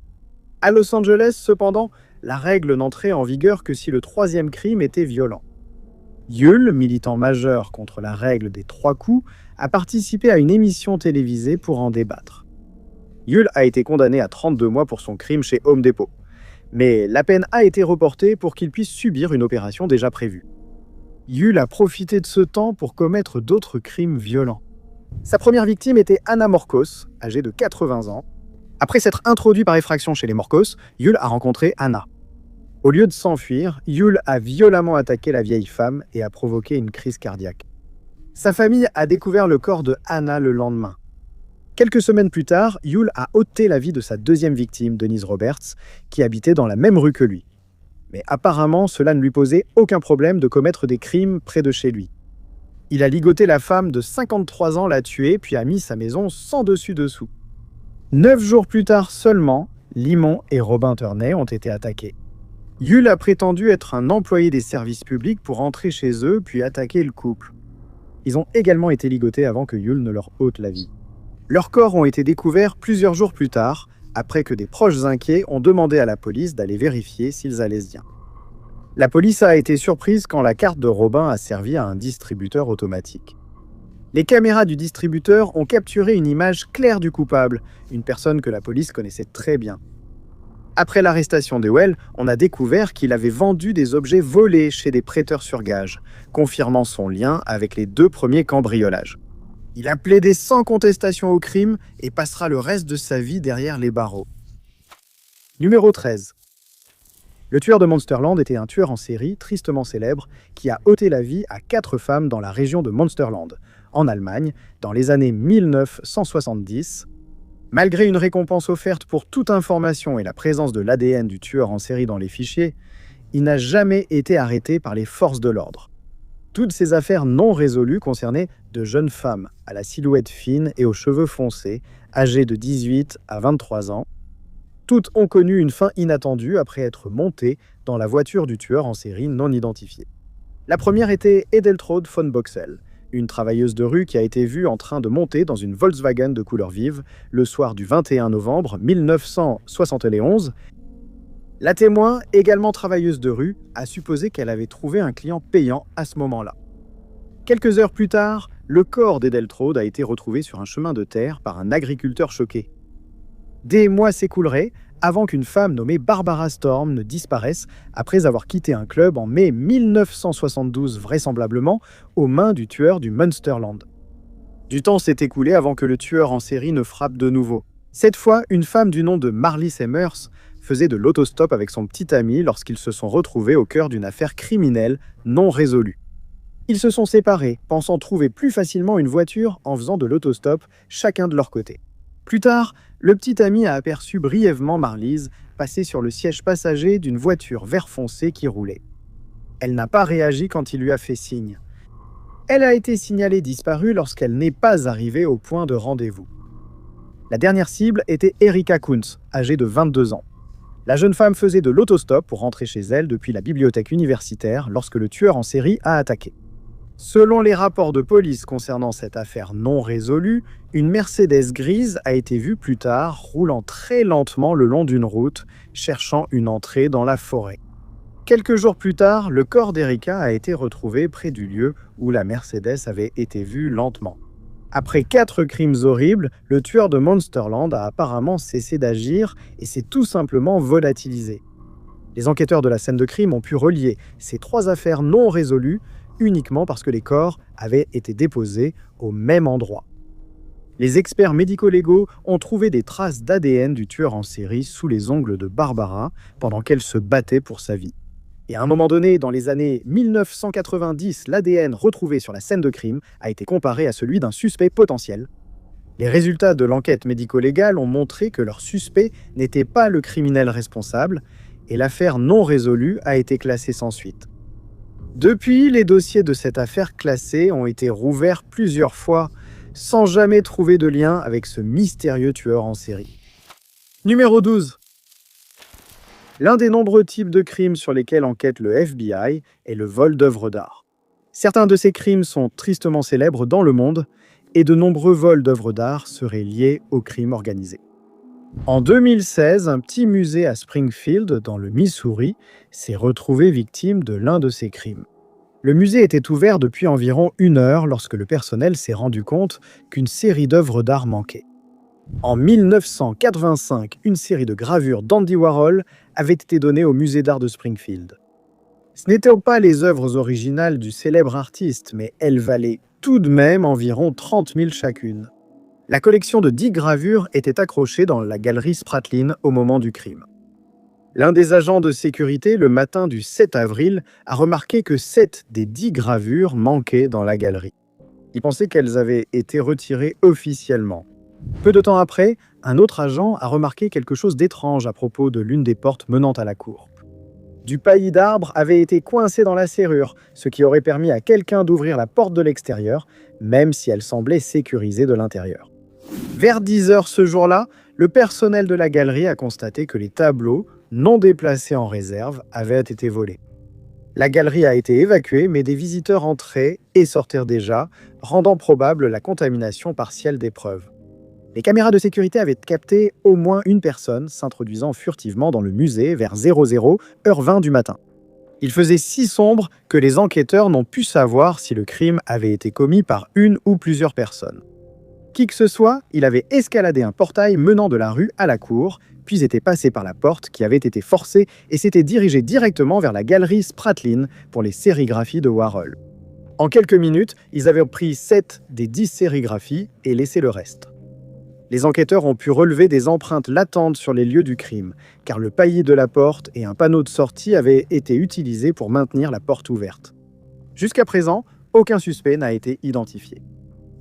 A: À Los Angeles, cependant, la règle n'entrait en vigueur que si le 3e crime était violent. Hull, militant majeur contre la règle des 3 coups, a participé à une émission télévisée pour en débattre. Hull a été condamné à 32 mois pour son crime chez Home Depot. Mais la peine a été reportée pour qu'il puisse subir une opération déjà prévue. Hull a profité de ce temps pour commettre d'autres crimes violents. Sa première victime était Anna Morcos, âgée de 80 ans. Après s'être introduit par effraction chez les Morcos, Hull a rencontré Anna. Au lieu de s'enfuir, Hull a violemment attaqué la vieille femme et a provoqué une crise cardiaque. Sa famille a découvert le corps de Anna le lendemain. Quelques semaines plus tard, Yule a ôté la vie de sa deuxième victime, Denise Roberts, qui habitait dans la même rue que lui. Mais apparemment, cela ne lui posait aucun problème de commettre des crimes près de chez lui. Il a ligoté la femme de 53 ans, l'a tuée, puis a mis sa maison sans dessus-dessous. 9 jours plus tard seulement, Limon et Robin Turney ont été attaqués. Yule a prétendu être un employé des services publics pour rentrer chez eux, puis attaquer le couple. Ils ont également été ligotés avant que Yule ne leur ôte la vie. Leurs corps ont été découverts plusieurs jours plus tard, après que des proches inquiets ont demandé à la police d'aller vérifier s'ils allaient bien. La police a été surprise quand la carte de Robin a servi à un distributeur automatique. Les caméras du distributeur ont capturé une image claire du coupable, une personne que la police connaissait très bien. Après l'arrestation d'Ewell, on a découvert qu'il avait vendu des objets volés chez des prêteurs sur gage, confirmant son lien avec les 2 premiers cambriolages. Il a plaidé sans contestation au crime et passera le reste de sa vie derrière les barreaux. Numéro 13. Le tueur de Monsterland était un tueur en série tristement célèbre qui a ôté la vie à 4 femmes dans la région de Monsterland, en Allemagne, dans les années 1970. Malgré une récompense offerte pour toute information et la présence de l'ADN du tueur en série dans les fichiers, il n'a jamais été arrêté par les forces de l'ordre. Toutes ces affaires non résolues concernaient de jeunes femmes à la silhouette fine et aux cheveux foncés, âgées de 18 à 23 ans. Toutes ont connu une fin inattendue après être montées dans la voiture du tueur en série non identifié. La première était Edeltraud von Boxel, une travailleuse de rue qui a été vue en train de monter dans une Volkswagen de couleur vive le soir du 21 novembre 1971. La témoin, également travailleuse de rue, a supposé qu'elle avait trouvé un client payant à ce moment-là. Quelques heures plus tard, le corps d'Edeltraud a été retrouvé sur un chemin de terre par un agriculteur choqué. Des mois s'écouleraient avant qu'une femme nommée Barbara Storm ne disparaisse après avoir quitté un club en mai 1972 vraisemblablement aux mains du tueur du Munsterland. Du temps s'est écoulé avant que le tueur en série ne frappe de nouveau. Cette fois, une femme du nom de Marley Semers faisait de l'autostop avec son petit ami lorsqu'ils se sont retrouvés au cœur d'une affaire criminelle non résolue. Ils se sont séparés, pensant trouver plus facilement une voiture en faisant de l'autostop chacun de leur côté. Plus tard, le petit ami a aperçu brièvement Marlise passer sur le siège passager d'une voiture vert foncé qui roulait. Elle n'a pas réagi quand il lui a fait signe. Elle a été signalée disparue lorsqu'elle n'est pas arrivée au point de rendez-vous. La dernière cible était Erika Kuntz, âgée de 22 ans. La jeune femme faisait de l'autostop pour rentrer chez elle depuis la bibliothèque universitaire lorsque le tueur en série a attaqué. Selon les rapports de police concernant cette affaire non résolue, une Mercedes grise a été vue plus tard roulant très lentement le long d'une route, cherchant une entrée dans la forêt. Quelques jours plus tard, le corps d'Erika a été retrouvé près du lieu où la Mercedes avait été vue lentement. Après 4 crimes horribles, le tueur de Monsterland a apparemment cessé d'agir et s'est tout simplement volatilisé. Les enquêteurs de la scène de crime ont pu relier ces 3 affaires non résolues uniquement parce que les corps avaient été déposés au même endroit. Les experts médico-légaux ont trouvé des traces d'ADN du tueur en série sous les ongles de Barbara pendant qu'elle se battait pour sa vie. Et à un moment donné, dans les années 1990, l'ADN retrouvé sur la scène de crime a été comparé à celui d'un suspect potentiel. Les résultats de l'enquête médico-légale ont montré que leur suspect n'était pas le criminel responsable et l'affaire non résolue a été classée sans suite. Depuis, les dossiers de cette affaire classée ont été rouverts plusieurs fois, sans jamais trouver de lien avec ce mystérieux tueur en série. Numéro 12. L'un des nombreux types de crimes sur lesquels enquête le FBI est le vol d'œuvres d'art. Certains de ces crimes sont tristement célèbres dans le monde, et de nombreux vols d'œuvres d'art seraient liés au crime organisé. En 2016, un petit musée à Springfield, dans le Missouri, s'est retrouvé victime de l'un de ces crimes. Le musée était ouvert depuis environ 1 heure lorsque le personnel s'est rendu compte qu'une série d'œuvres d'art manquait. En 1985, une série de gravures d'Andy Warhol avait été donnée au musée d'art de Springfield. Ce n'étaient pas les œuvres originales du célèbre artiste, mais elles valaient tout de même environ 30 000 chacune. La collection de 10 gravures était accrochée dans la galerie Spratlin au moment du crime. L'un des agents de sécurité, le matin du 7 avril, a remarqué que 7 des 10 gravures manquaient dans la galerie. Il pensait qu'elles avaient été retirées officiellement. Peu de temps après, un autre agent a remarqué quelque chose d'étrange à propos de l'une des portes menant à la cour. Du paillis d'arbre avait été coincé dans la serrure, ce qui aurait permis à quelqu'un d'ouvrir la porte de l'extérieur, même si elle semblait sécurisée de l'intérieur. Vers 10 heures ce jour-là, le personnel de la galerie a constaté que les tableaux, non déplacés en réserve, avaient été volés. La galerie a été évacuée, mais des visiteurs entraient et sortirent déjà, rendant probable la contamination partielle des preuves. Les caméras de sécurité avaient capté au moins une personne s'introduisant furtivement dans le musée vers 00 heure 20 du matin. Il faisait si sombre que les enquêteurs n'ont pu savoir si le crime avait été commis par une ou plusieurs personnes. Qui que ce soit, il avait escaladé un portail menant de la rue à la cour, puis était passé par la porte qui avait été forcée et s'était dirigé directement vers la galerie Spratlin pour les sérigraphies de Warhol. En quelques minutes, ils avaient pris 7 des 10 sérigraphies et laissé le reste. Les enquêteurs ont pu relever des empreintes latentes sur les lieux du crime, car le paillis de la porte et un panneau de sortie avaient été utilisés pour maintenir la porte ouverte. Jusqu'à présent, aucun suspect n'a été identifié.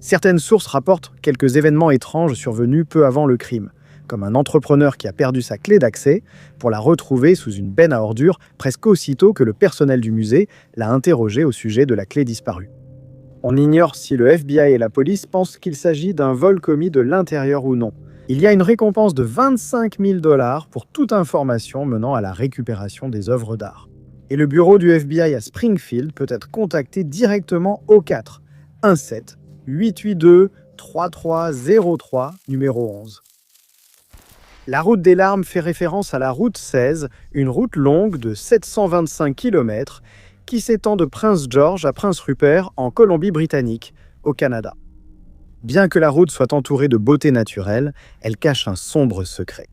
A: Certaines sources rapportent quelques événements étranges survenus peu avant le crime, comme un entrepreneur qui a perdu sa clé d'accès pour la retrouver sous une benne à ordures presque aussitôt que le personnel du musée l'a interrogé au sujet de la clé disparue. On ignore si le FBI et la police pensent qu'il s'agit d'un vol commis de l'intérieur ou non. Il y a une récompense de 25 000 $ pour toute information menant à la récupération des œuvres d'art. Et le bureau du FBI à Springfield peut être contacté directement au 4 17 882 3303 numéro 11. La route des larmes fait référence à la route 16, une route longue de 725 km qui s'étend de Prince George à Prince Rupert en Colombie-Britannique, au Canada. Bien que la route soit entourée de beauté naturelle, elle cache un sombre secret.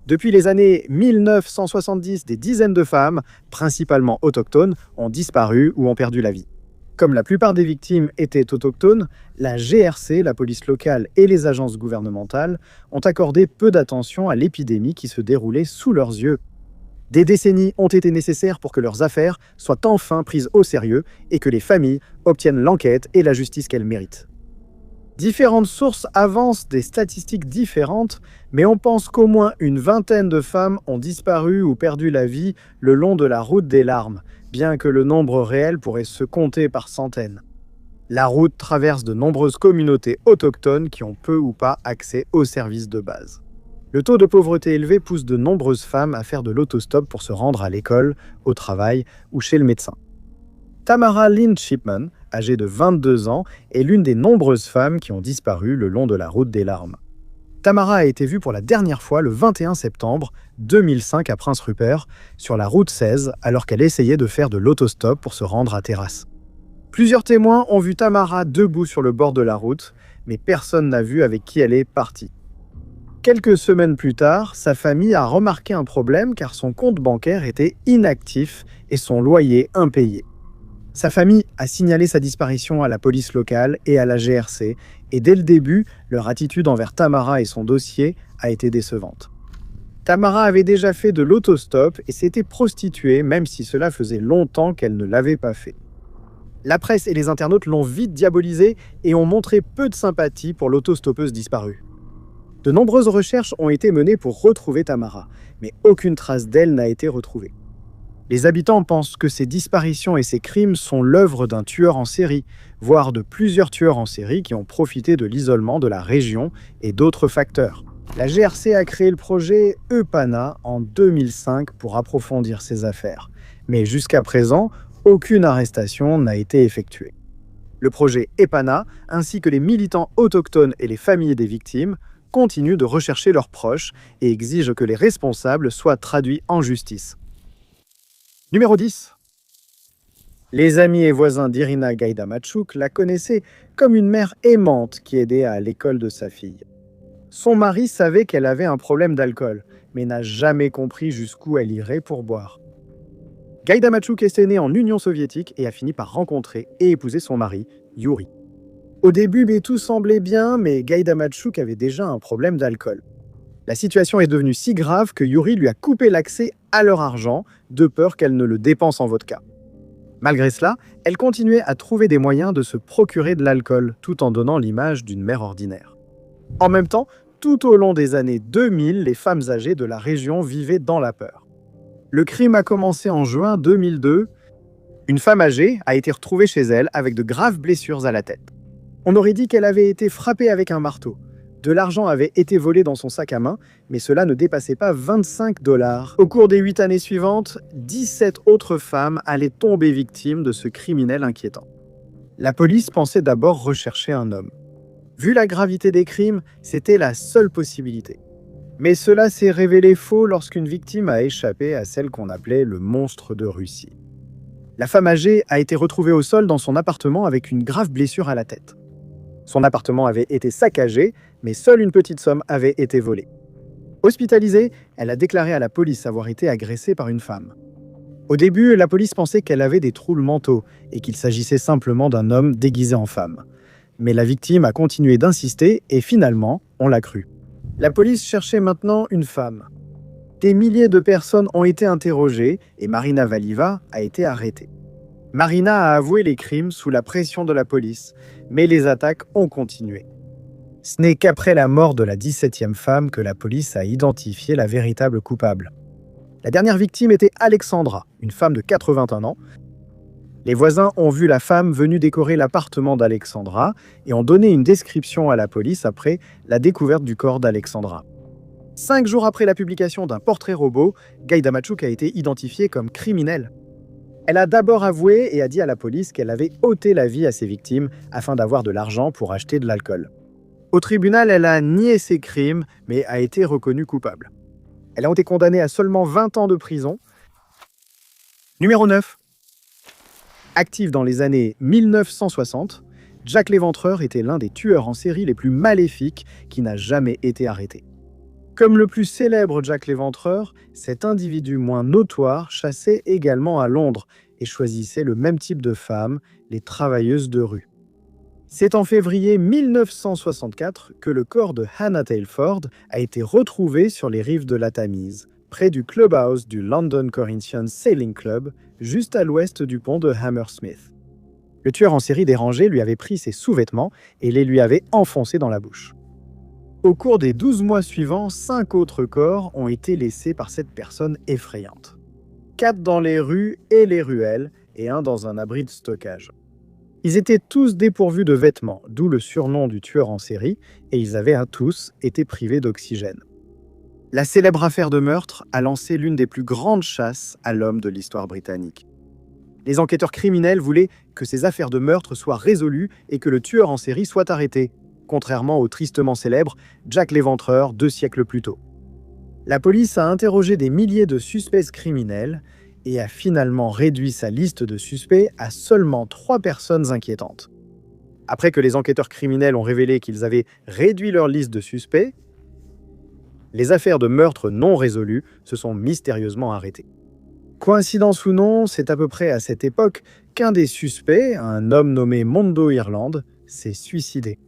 A: Depuis les années 1970, des dizaines de femmes, principalement autochtones, ont disparu ou ont perdu la vie. Comme la plupart des victimes étaient autochtones, la GRC, la police locale et les agences gouvernementales ont accordé peu d'attention à l'épidémie qui se déroulait sous leurs yeux. Des décennies ont été nécessaires pour que leurs affaires soient enfin prises au sérieux et que les familles obtiennent l'enquête et la justice qu'elles méritent. Différentes sources avancent des statistiques différentes, mais on pense qu'au moins une vingtaine de femmes ont disparu ou perdu la vie le long de la route des larmes, bien que le nombre réel pourrait se compter par centaines. La route traverse de nombreuses communautés autochtones qui ont peu ou pas accès aux services de base. Le taux de pauvreté élevé pousse de nombreuses femmes à faire de l'autostop pour se rendre à l'école, au travail ou chez le médecin. Tamara Lynn Chipman, âgée de 22 ans, est l'une des nombreuses femmes qui ont disparu le long de la route des larmes. Tamara a été vue pour la dernière fois le 21 septembre 2005 à Prince Rupert, sur la route 16, alors qu'elle essayait de faire de l'autostop pour se rendre à Terrasse. Plusieurs témoins ont vu Tamara debout sur le bord de la route, mais personne n'a vu avec qui elle est partie. Quelques semaines plus tard, sa famille a remarqué un problème car son compte bancaire était inactif et son loyer impayé. Sa famille a signalé sa disparition à la police locale et à la GRC, et dès le début, leur attitude envers Tamara et son dossier a été décevante. Tamara avait déjà fait de l'autostop et s'était prostituée, même si cela faisait longtemps qu'elle ne l'avait pas fait. La presse et les internautes l'ont vite diabolisée et ont montré peu de sympathie pour l'autostoppeuse disparue. De nombreuses recherches ont été menées pour retrouver Tamara, mais aucune trace d'elle n'a été retrouvée. Les habitants pensent que ces disparitions et ces crimes sont l'œuvre d'un tueur en série, voire de plusieurs tueurs en série qui ont profité de l'isolement de la région et d'autres facteurs. La GRC a créé le projet EPANA en 2005 pour approfondir ces affaires, mais jusqu'à présent, aucune arrestation n'a été effectuée. Le projet EPANA, ainsi que les militants autochtones et les familles des victimes, continuent de rechercher leurs proches et exigent que les responsables soient traduits en justice. Numéro 10. Les amis et voisins d'Irina Gaidamachuk la connaissaient comme une mère aimante qui aidait à l'école de sa fille. Son mari savait qu'elle avait un problème d'alcool, mais n'a jamais compris jusqu'où elle irait pour boire. Gaidamachuk est née en Union soviétique et a fini par rencontrer et épouser son mari, Yuri. Au début, tout semblait bien, mais Gaidamachuk avait déjà un problème d'alcool. La situation est devenue si grave que Yuri lui a coupé l'accès à leur argent, de peur qu'elle ne le dépense en vodka. Malgré cela, elle continuait à trouver des moyens de se procurer de l'alcool, tout en donnant l'image d'une mère ordinaire. En même temps, tout au long des années 2000, les femmes âgées de la région vivaient dans la peur. Le crime a commencé en juin 2002. Une femme âgée a été retrouvée chez elle avec de graves blessures à la tête. On aurait dit qu'elle avait été frappée avec un marteau. De l'argent avait été volé dans son sac à main, mais cela ne dépassait pas 25 $. Au cours des 8 années suivantes, 17 autres femmes allaient tomber victimes de ce criminel inquiétant. La police pensait d'abord rechercher un homme. Vu la gravité des crimes, c'était la seule possibilité. Mais cela s'est révélé faux lorsqu'une victime a échappé à celle qu'on appelait le monstre de Russie. La femme âgée a été retrouvée au sol dans son appartement avec une grave blessure à la tête. Son appartement avait été saccagé, mais seule une petite somme avait été volée. Hospitalisée, elle a déclaré à la police avoir été agressée par une femme. Au début, la police pensait qu'elle avait des troubles mentaux et qu'il s'agissait simplement d'un homme déguisé en femme. Mais la victime a continué d'insister et finalement, on l'a cru. La police cherchait maintenant une femme. Des milliers de personnes ont été interrogées et Marina Valieva a été arrêtée. Marina a avoué les crimes sous la pression de la police, mais les attaques ont continué. Ce n'est qu'après la mort de la 17e femme que la police a identifié la véritable coupable. La dernière victime était Alexandra, une femme de 81 ans. Les voisins ont vu la femme venue décorer l'appartement d'Alexandra et ont donné une description à la police après la découverte du corps d'Alexandra. 5 jours après la publication d'un portrait robot, Gaïda Machuk a été identifiée comme criminelle. Elle a d'abord avoué et a dit à la police qu'elle avait ôté la vie à ses victimes afin d'avoir de l'argent pour acheter de l'alcool. Au tribunal, elle a nié ses crimes, mais a été reconnue coupable. Elle a été condamnée à seulement 20 ans de prison. Numéro 9. Actif dans les années 1960, Jack l'Éventreur était l'un des tueurs en série les plus maléfiques qui n'a jamais été arrêté. Comme le plus célèbre Jack l'Éventreur, cet individu moins notoire chassait également à Londres et choisissait le même type de femmes, les travailleuses de rue. C'est en février 1964 que le corps de Hannah Tailford a été retrouvé sur les rives de la Tamise, près du clubhouse du London Corinthians Sailing Club, juste à l'ouest du pont de Hammersmith. Le tueur en série dérangé lui avait pris ses sous-vêtements et les lui avait enfoncés dans la bouche. Au cours des 12 mois suivants, 5 autres corps ont été laissés par cette personne effrayante. 4 dans les rues et les ruelles et 1 dans un abri de stockage. Ils étaient tous dépourvus de vêtements, d'où le surnom du tueur en série, et ils avaient tous été privés d'oxygène. La célèbre affaire de meurtre a lancé l'une des plus grandes chasses à l'homme de l'histoire britannique. Les enquêteurs criminels voulaient que ces affaires de meurtre soient résolues et que le tueur en série soit arrêté, contrairement au tristement célèbre Jack l'Éventreur 2 siècles plus tôt. La police a interrogé des milliers de suspects criminels et a finalement réduit sa liste de suspects à seulement 3 personnes inquiétantes. Après que les enquêteurs criminels ont révélé qu'ils avaient réduit leur liste de suspects, les affaires de meurtre non résolues se sont mystérieusement arrêtées. Coïncidence ou non, c'est à peu près à cette époque qu'un des suspects, un homme nommé Mondo Ireland, s'est suicidé.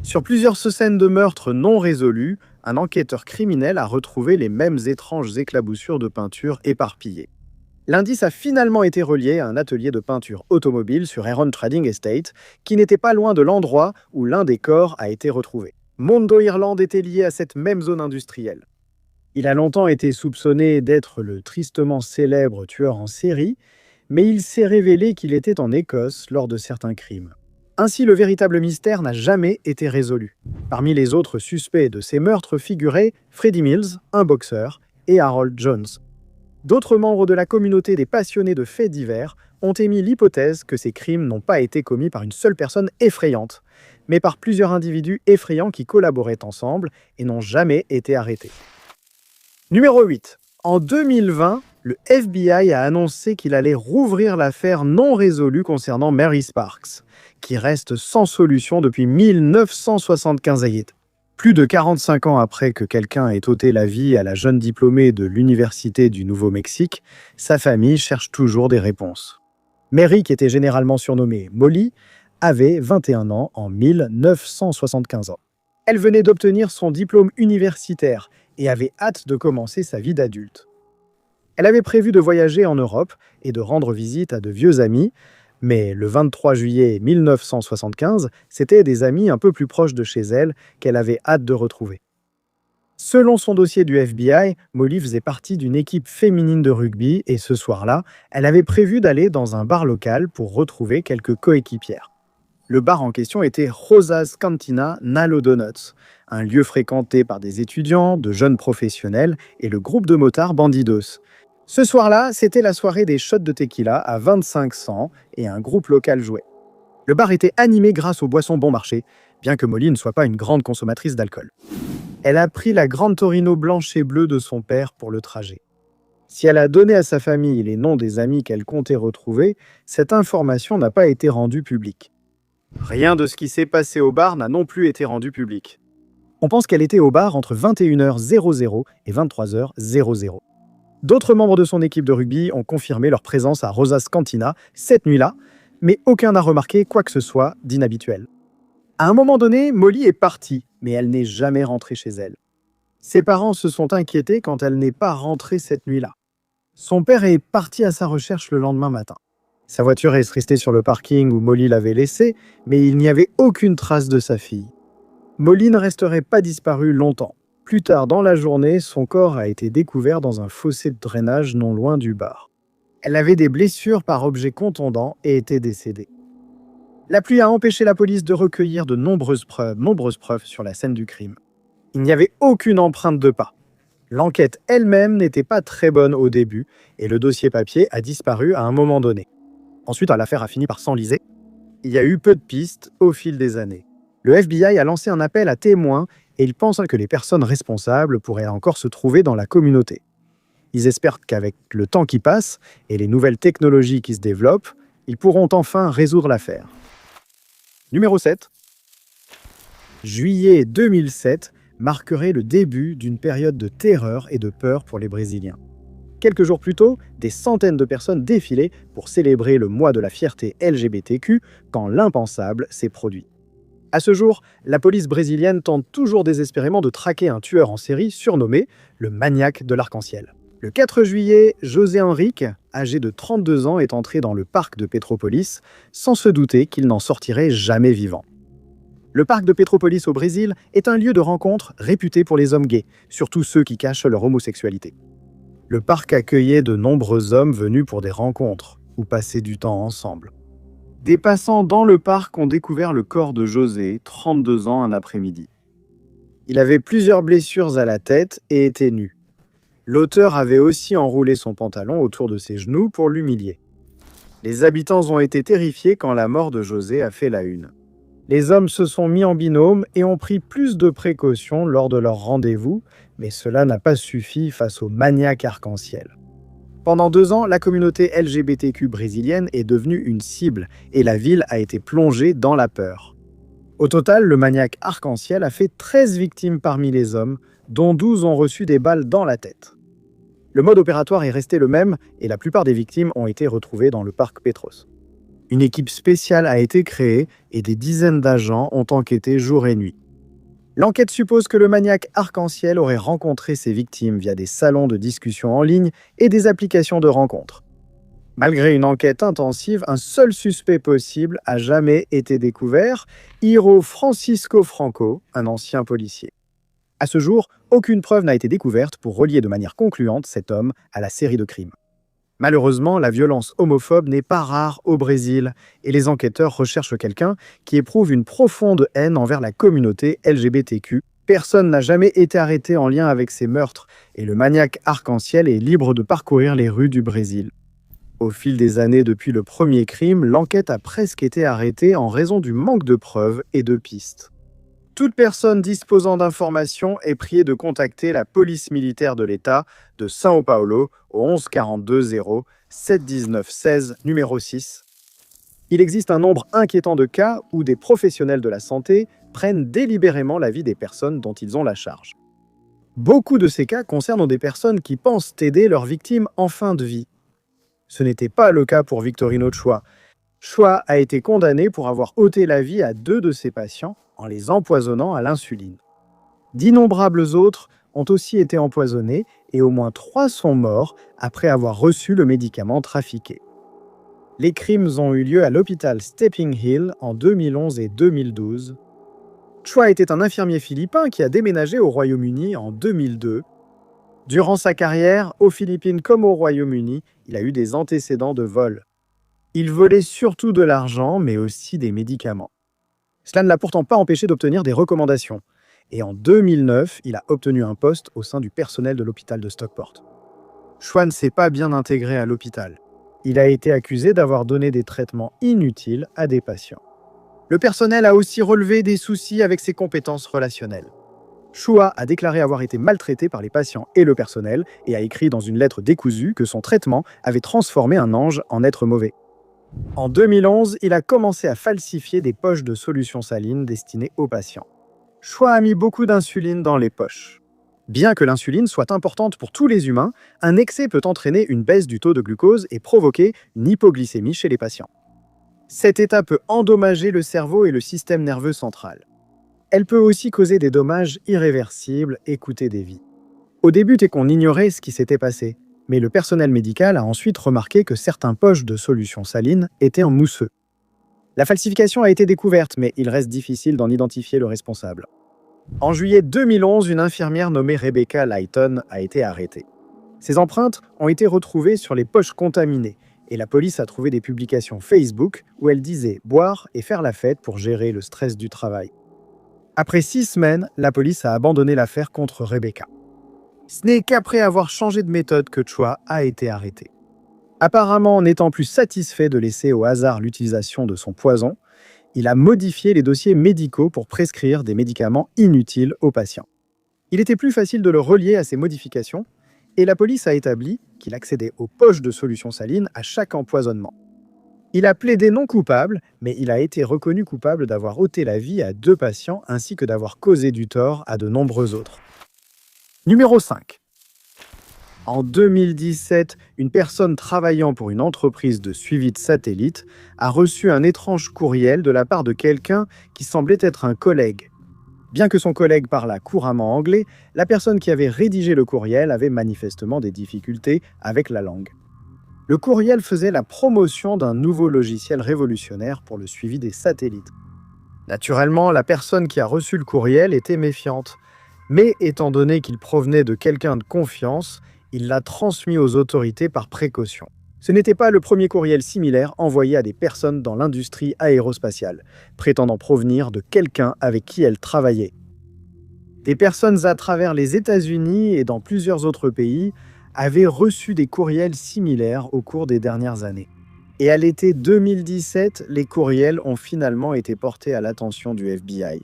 A: Sur plusieurs scènes de meurtre non résolues, un enquêteur criminel a retrouvé les mêmes étranges éclaboussures de peinture éparpillées. L'indice a finalement été relié à un atelier de peinture automobile sur Heron Trading Estate, qui n'était pas loin de l'endroit où l'un des corps a été retrouvé. Mondo Ireland était lié à cette même zone industrielle. Il a longtemps été soupçonné d'être le tristement célèbre tueur en série, mais il s'est révélé qu'il était en Écosse lors de certains crimes. Ainsi, le véritable mystère n'a jamais été résolu. Parmi les autres suspects de ces meurtres figuraient Freddie Mills, un boxeur, et Harold Jones. D'autres membres de la communauté des passionnés de faits divers ont émis l'hypothèse que ces crimes n'ont pas été commis par une seule personne effrayante, mais par plusieurs individus effrayants qui collaboraient ensemble et n'ont jamais été arrêtés. Numéro 8. En 2020, le FBI a annoncé qu'il allait rouvrir l'affaire non résolue concernant Mary Sparks, qui reste sans solution depuis 1975. Plus de 45 ans après que quelqu'un ait ôté la vie à la jeune diplômée de l'Université du Nouveau-Mexique, sa famille cherche toujours des réponses. Mary, qui était généralement surnommée Molly, avait 21 ans en 1975. Elle venait d'obtenir son diplôme universitaire et avait hâte de commencer sa vie d'adulte. Elle avait prévu de voyager en Europe et de rendre visite à de vieux amis, Mais le 23 juillet 1975, c'était des amis un peu plus proches de chez elle qu'elle avait hâte de retrouver. Selon son dossier du FBI, Molly faisait partie d'une équipe féminine de rugby et ce soir-là, elle avait prévu d'aller dans un bar local pour retrouver quelques coéquipières. Le bar en question était Rosa's Cantina Nalo Donuts, un lieu fréquenté par des étudiants, de jeunes professionnels et le groupe de motards Bandidos. Ce soir-là, c'était la soirée des shots de tequila à 2500 et un groupe local jouait. Le bar était animé grâce aux boissons bon marché, bien que Molly ne soit pas une grande consommatrice d'alcool. Elle a pris la grande Torino blanche et bleue de son père pour le trajet. Si elle a donné à sa famille les noms des amis qu'elle comptait retrouver, cette information n'a pas été rendue publique. Rien de ce qui s'est passé au bar n'a non plus été rendu public. On pense qu'elle était au bar entre 21h00 et 23h00. D'autres membres de son équipe de rugby ont confirmé leur présence à Rosa's Cantina cette nuit-là, mais aucun n'a remarqué quoi que ce soit d'inhabituel. À un moment donné, Molly est partie, mais elle n'est jamais rentrée chez elle. Ses parents se sont inquiétés quand elle n'est pas rentrée cette nuit-là. Son père est parti à sa recherche le lendemain matin. Sa voiture est restée sur le parking où Molly l'avait laissée, mais il n'y avait aucune trace de sa fille. Molly ne resterait pas disparue longtemps. Plus tard dans la journée, son corps a été découvert dans un fossé de drainage non loin du bar. Elle avait des blessures par objets contondants et était décédée. La pluie a empêché la police de recueillir de nombreuses preuves sur la scène du crime. Il n'y avait aucune empreinte de pas. L'enquête elle-même n'était pas très bonne au début et le dossier papier a disparu à un moment donné. Ensuite, l'affaire a fini par s'enliser. Il y a eu peu de pistes au fil des années. Le FBI a lancé un appel à témoins et ils pensent que les personnes responsables pourraient encore se trouver dans la communauté. Ils espèrent qu'avec le temps qui passe et les nouvelles technologies qui se développent, ils pourront enfin résoudre l'affaire. Numéro 7. Juillet 2007 marquerait le début d'une période de terreur et de peur pour les Brésiliens. Quelques jours plus tôt, des centaines de personnes défilaient pour célébrer le mois de la fierté LGBTQ quand l'impensable s'est produit. À ce jour, la police brésilienne tente toujours désespérément de traquer un tueur en série surnommé le maniaque de l'arc-en-ciel. Le 4 juillet, José Henrique, âgé de 32 ans, est entré dans le parc de Petrópolis sans se douter qu'il n'en sortirait jamais vivant. Le parc de Petrópolis au Brésil est un lieu de rencontre réputé pour les hommes gays, surtout ceux qui cachent leur homosexualité. Le parc accueillait de nombreux hommes venus pour des rencontres ou passer du temps ensemble. Des passants dans le parc ont découvert le corps de José, 32 ans, un après-midi. Il avait plusieurs blessures à la tête et était nu. L'auteur avait aussi enroulé son pantalon autour de ses genoux pour l'humilier. Les habitants ont été terrifiés quand la mort de José a fait la une. Les hommes se sont mis en binôme et ont pris plus de précautions lors de leur rendez-vous, mais cela n'a pas suffi face au maniaque arc-en-ciel. Pendant 2 ans, la communauté LGBTQ brésilienne est devenue une cible et la ville a été plongée dans la peur. Au total, le maniaque arc-en-ciel a fait 13 victimes parmi les hommes, dont 12 ont reçu des balles dans la tête. Le mode opératoire est resté le même et la plupart des victimes ont été retrouvées dans le parc Petros. Une équipe spéciale a été créée et des dizaines d'agents ont enquêté jour et nuit. L'enquête suppose que le maniaque arc-en-ciel aurait rencontré ses victimes via des salons de discussion en ligne et des applications de rencontres. Malgré une enquête intensive, un seul suspect possible a jamais été découvert, Hiro Francisco Franco, un ancien policier. À ce jour, aucune preuve n'a été découverte pour relier de manière concluante cet homme à la série de crimes. Malheureusement, la violence homophobe n'est pas rare au Brésil et les enquêteurs recherchent quelqu'un qui éprouve une profonde haine envers la communauté LGBTQ. Personne n'a jamais été arrêté en lien avec ces meurtres et le maniaque arc-en-ciel est libre de parcourir les rues du Brésil. Au fil des années depuis le premier crime, l'enquête a presque été arrêtée en raison du manque de preuves et de pistes. Toute personne disposant d'informations est priée de contacter la police militaire de l'État de São Paulo au 11 42 0 719 16 numéro 6. Il existe un nombre inquiétant de cas où des professionnels de la santé prennent délibérément la vie des personnes dont ils ont la charge. Beaucoup de ces cas concernent des personnes qui pensent aider leurs victimes en fin de vie. Ce n'était pas le cas pour Victorino Chua. Chua a été condamné pour avoir ôté la vie à 2 de ses patients en les empoisonnant à l'insuline. D'innombrables autres ont aussi été empoisonnés et au moins 3 sont morts après avoir reçu le médicament trafiqué. Les crimes ont eu lieu à l'hôpital Stepping Hill en 2011 et 2012. Choi était un infirmier philippin qui a déménagé au Royaume-Uni en 2002. Durant sa carrière, aux Philippines comme au Royaume-Uni, il a eu des antécédents de vol. Il volait surtout de l'argent, mais aussi des médicaments. Cela ne l'a pourtant pas empêché d'obtenir des recommandations. Et en 2009, il a obtenu un poste au sein du personnel de l'hôpital de Stockport. Choi ne s'est pas bien intégré à l'hôpital. Il a été accusé d'avoir donné des traitements inutiles à des patients. Le personnel a aussi relevé des soucis avec ses compétences relationnelles. Choi a déclaré avoir été maltraité par les patients et le personnel et a écrit dans une lettre décousue que son traitement avait transformé un ange en être mauvais. En 2011, il a commencé à falsifier des poches de solutions salines destinées aux patients. Choi a mis beaucoup d'insuline dans les poches. Bien que l'insuline soit importante pour tous les humains, un excès peut entraîner une baisse du taux de glucose et provoquer une hypoglycémie chez les patients. Cet état peut endommager le cerveau et le système nerveux central. Elle peut aussi causer des dommages irréversibles et coûter des vies. Au début, on ignorait ce qui s'était passé, mais le personnel médical a ensuite remarqué que certaines poches de solutions salines étaient en mousseux. La falsification a été découverte, mais il reste difficile d'en identifier le responsable. En juillet 2011, une infirmière nommée Rebecca Lighton a été arrêtée. Ses empreintes ont été retrouvées sur les poches contaminées, et la police a trouvé des publications Facebook où elle disait boire et faire la fête pour gérer le stress du travail. Après 6 semaines, la police a abandonné l'affaire contre Rebecca. Ce n'est qu'après avoir changé de méthode que Choi a été arrêté. Apparemment, n'étant plus satisfait de laisser au hasard l'utilisation de son poison, il a modifié les dossiers médicaux pour prescrire des médicaments inutiles aux patients. Il était plus facile de le relier à ces modifications, et la police a établi qu'il accédait aux poches de solutions salines à chaque empoisonnement. Il a plaidé non coupable, mais il a été reconnu coupable d'avoir ôté la vie à 2 patients ainsi que d'avoir causé du tort à de nombreux autres. Numéro 5. En 2017, une personne travaillant pour une entreprise de suivi de satellites a reçu un étrange courriel de la part de quelqu'un qui semblait être un collègue. Bien que son collègue parlât couramment anglais, la personne qui avait rédigé le courriel avait manifestement des difficultés avec la langue. Le courriel faisait la promotion d'un nouveau logiciel révolutionnaire pour le suivi des satellites. Naturellement, la personne qui a reçu le courriel était méfiante, mais étant donné qu'il provenait de quelqu'un de confiance, il l'a transmis aux autorités par précaution. Ce n'était pas le premier courriel similaire envoyé à des personnes dans l'industrie aérospatiale, prétendant provenir de quelqu'un avec qui elle travaillait. Des personnes à travers les États-Unis et dans plusieurs autres pays avaient reçu des courriels similaires au cours des dernières années. Et à l'été 2017, les courriels ont finalement été portés à l'attention du FBI.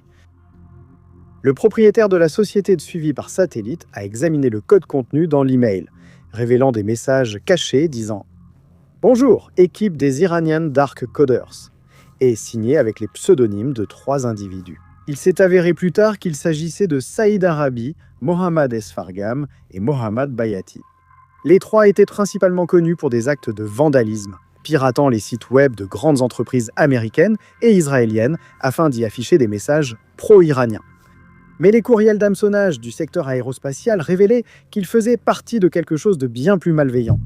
A: Le propriétaire de la société de suivi par satellite a examiné le code contenu dans l'email, révélant des messages cachés disant « Bonjour, équipe des Iranian Dark Coders » et signé avec les pseudonymes de 3 individus. Il s'est avéré plus tard qu'il s'agissait de Saïd Arabi, Mohammad Esfargam et Mohammad Bayati. Les 3 étaient principalement connus pour des actes de vandalisme, piratant les sites web de grandes entreprises américaines et israéliennes afin d'y afficher des messages pro-iraniens. Mais les courriels d'hameçonnage du secteur aérospatial révélaient qu'ils faisaient partie de quelque chose de bien plus malveillant.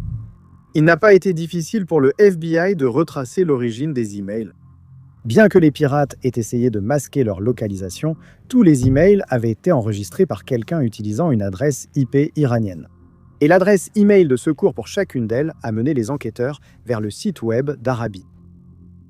A: Il n'a pas été difficile pour le FBI de retracer l'origine des emails. Bien que les pirates aient essayé de masquer leur localisation, tous les emails avaient été enregistrés par quelqu'un utilisant une adresse IP iranienne. Et l'adresse email de secours pour chacune d'elles a mené les enquêteurs vers le site web d'Arabi.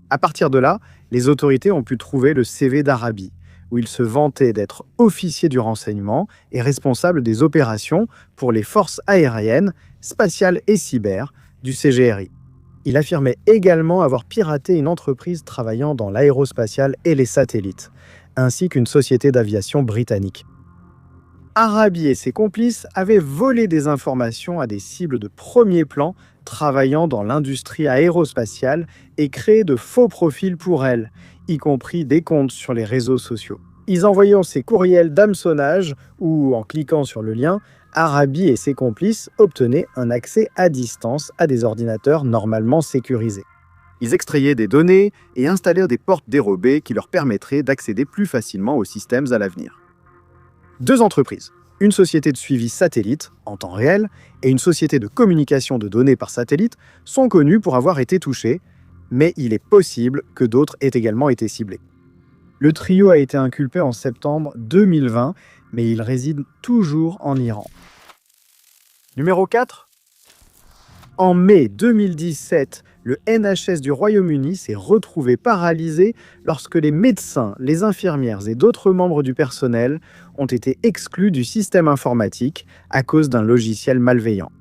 A: À partir de là, les autorités ont pu trouver le CV d'Arabi, où il se vantait d'être officier du renseignement et responsable des opérations pour les forces aériennes, spatiales et cyber du CGRI. Il affirmait également avoir piraté une entreprise travaillant dans l'aérospatiale et les satellites, ainsi qu'une société d'aviation britannique. Arabi et ses complices avaient volé des informations à des cibles de premier plan travaillant dans l'industrie aérospatiale et créé de faux profils pour elles, y compris des comptes sur les réseaux sociaux. Ils envoyaient ces courriels d'hameçonnage où, en cliquant sur le lien, Arabi et ses complices obtenaient un accès à distance à des ordinateurs normalement sécurisés. Ils extrayaient des données et installèrent des portes dérobées qui leur permettraient d'accéder plus facilement aux systèmes à l'avenir. 2 entreprises, une société de suivi satellite en temps réel et une société de communication de données par satellite, sont connues pour avoir été touchées, mais il est possible que d'autres aient également été ciblés. Le trio a été inculpé en septembre 2020, mais il réside toujours en Iran. Numéro 4. En mai 2017, le NHS du Royaume-Uni s'est retrouvé paralysé lorsque les médecins, les infirmières et d'autres membres du personnel ont été exclus du système informatique à cause d'un logiciel malveillant.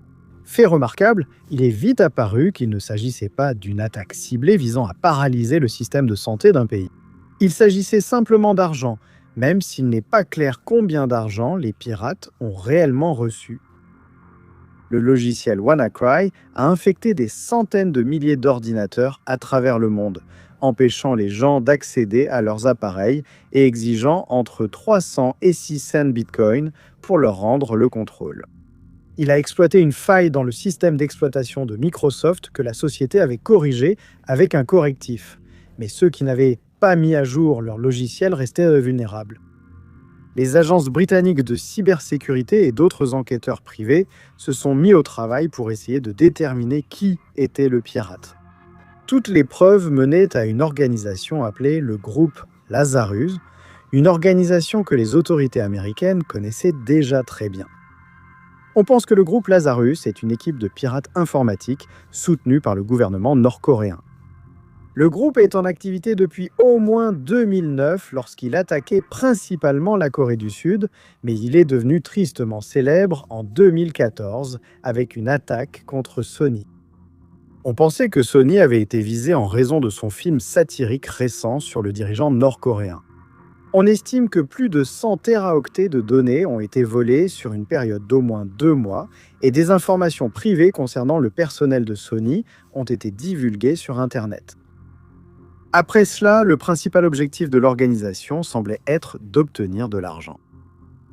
A: Fait remarquable, il est vite apparu qu'il ne s'agissait pas d'une attaque ciblée visant à paralyser le système de santé d'un pays. Il s'agissait simplement d'argent, même s'il n'est pas clair combien d'argent les pirates ont réellement reçu. Le logiciel WannaCry a infecté des centaines de milliers d'ordinateurs à travers le monde, empêchant les gens d'accéder à leurs appareils et exigeant entre 300 et 600 bitcoins pour leur rendre le contrôle. Il a exploité une faille dans le système d'exploitation de Microsoft que la société avait corrigé avec un correctif. Mais ceux qui n'avaient pas mis à jour leur logiciel restaient vulnérables. Les agences britanniques de cybersécurité et d'autres enquêteurs privés se sont mis au travail pour essayer de déterminer qui était le pirate. Toutes les preuves menaient à une organisation appelée le groupe Lazarus, une organisation que les autorités américaines connaissaient déjà très bien. On pense que le groupe Lazarus est une équipe de pirates informatiques soutenue par le gouvernement nord-coréen. Le groupe est en activité depuis au moins 2009 lorsqu'il attaquait principalement la Corée du Sud, mais il est devenu tristement célèbre en 2014 avec une attaque contre Sony. On pensait que Sony avait été visé en raison de son film satirique récent sur le dirigeant nord-coréen. On estime que plus de 100 téraoctets de données ont été volés sur une période d'au moins 2 mois et des informations privées concernant le personnel de Sony ont été divulguées sur Internet. Après cela, le principal objectif de l'organisation semblait être d'obtenir de l'argent.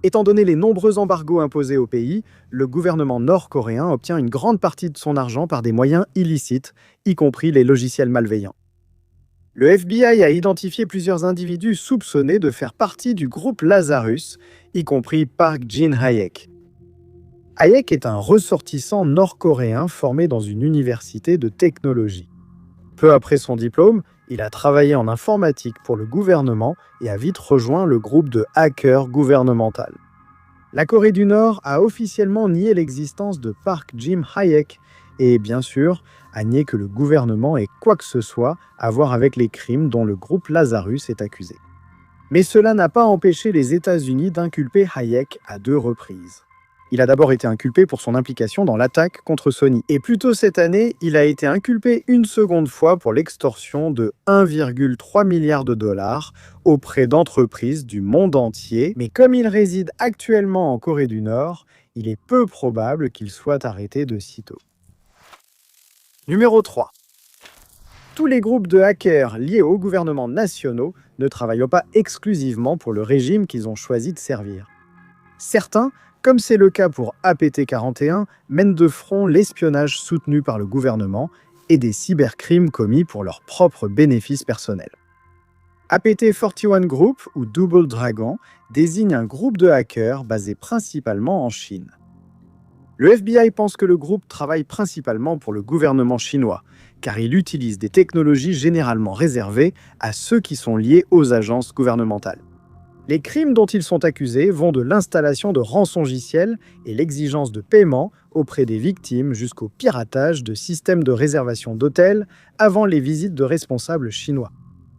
A: Étant donné les nombreux embargos imposés au pays, le gouvernement nord-coréen obtient une grande partie de son argent par des moyens illicites, y compris les logiciels malveillants. Le FBI a identifié plusieurs individus soupçonnés de faire partie du groupe Lazarus, y compris Park Jin-hayek. Hayek est un ressortissant nord-coréen formé dans une université de technologie. Peu après son diplôme, il a travaillé en informatique pour le gouvernement et a vite rejoint le groupe de hackers gouvernemental. La Corée du Nord a officiellement nié l'existence de Park Jin-hayek et, bien sûr, a nié que le gouvernement ait quoi que ce soit à voir avec les crimes dont le groupe Lazarus est accusé. Mais cela n'a pas empêché les États-Unis d'inculper Hayek à 2 reprises. Il a d'abord été inculpé pour son implication dans l'attaque contre Sony. Et plus tôt cette année, il a été inculpé une seconde fois pour l'extorsion de 1,3 milliard de dollars auprès d'entreprises du monde entier. Mais comme il réside actuellement en Corée du Nord, il est peu probable qu'il soit arrêté de sitôt. Numéro 3. Tous les groupes de hackers liés aux gouvernements nationaux ne travaillent pas exclusivement pour le régime qu'ils ont choisi de servir. Certains, comme c'est le cas pour APT41, mènent de front l'espionnage soutenu par le gouvernement et des cybercrimes commis pour leurs propres bénéfices personnels. APT41 Group, ou Double Dragon, désigne un groupe de hackers basé principalement en Chine. Le FBI pense que le groupe travaille principalement pour le gouvernement chinois, car il utilise des technologies généralement réservées à ceux qui sont liés aux agences gouvernementales. Les crimes dont ils sont accusés vont de l'installation de rançongiciels et l'exigence de paiement auprès des victimes jusqu'au piratage de systèmes de réservation d'hôtels avant les visites de responsables chinois.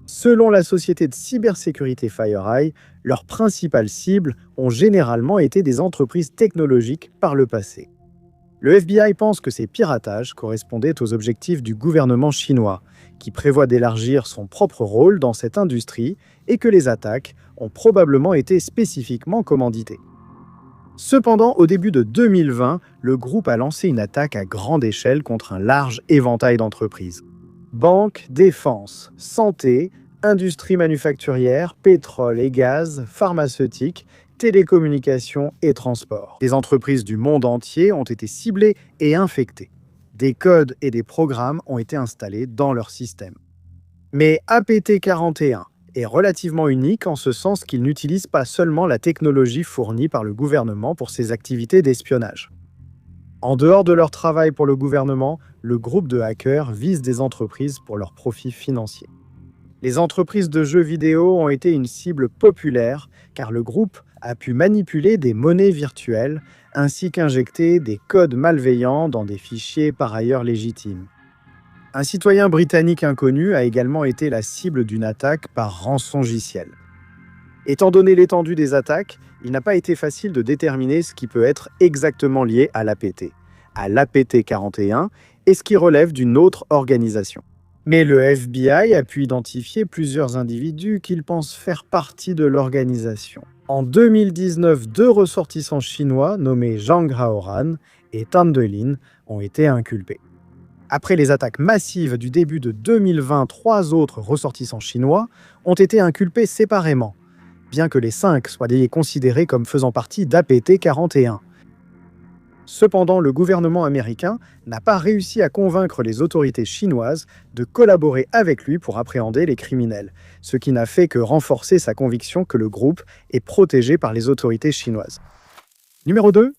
A: Selon la société de cybersécurité FireEye, leurs principales cibles ont généralement été des entreprises technologiques par le passé. Le FBI pense que ces piratages correspondaient aux objectifs du gouvernement chinois, qui prévoit d'élargir son propre rôle dans cette industrie et que les attaques ont probablement été spécifiquement commanditées. Cependant, au début de 2020, le groupe a lancé une attaque à grande échelle contre un large éventail d'entreprises. Banques, défense, santé, industrie manufacturière, pétrole et gaz, pharmaceutique, télécommunications et transport. Des entreprises du monde entier ont été ciblées et infectées. Des codes et des programmes ont été installés dans leur système. Mais APT41 est relativement unique en ce sens qu'il n'utilise pas seulement la technologie fournie par le gouvernement pour ses activités d'espionnage. En dehors de leur travail pour le gouvernement, le groupe de hackers vise des entreprises pour leurs profits financiers. Les entreprises de jeux vidéo ont été une cible populaire car le groupe a pu manipuler des monnaies virtuelles ainsi qu'injecter des codes malveillants dans des fichiers par ailleurs légitimes. Un citoyen britannique inconnu a également été la cible d'une attaque par rançongiciel. Étant donné l'étendue des attaques, il n'a pas été facile de déterminer ce qui peut être exactement lié à l'APT 41 et ce qui relève d'une autre organisation. Mais le FBI a pu identifier plusieurs individus qu'il pense faire partie de l'organisation. En 2019, 2 ressortissants chinois nommés Zhang Haoran et Tan Delin ont été inculpés. Après les attaques massives du début de 2020, 3 autres ressortissants chinois ont été inculpés séparément, bien que les 5 soient considérés comme faisant partie d'APT 41. Cependant, le gouvernement américain n'a pas réussi à convaincre les autorités chinoises de collaborer avec lui pour appréhender les criminels, ce qui n'a fait que renforcer sa conviction que le groupe est protégé par les autorités chinoises. Numéro 2.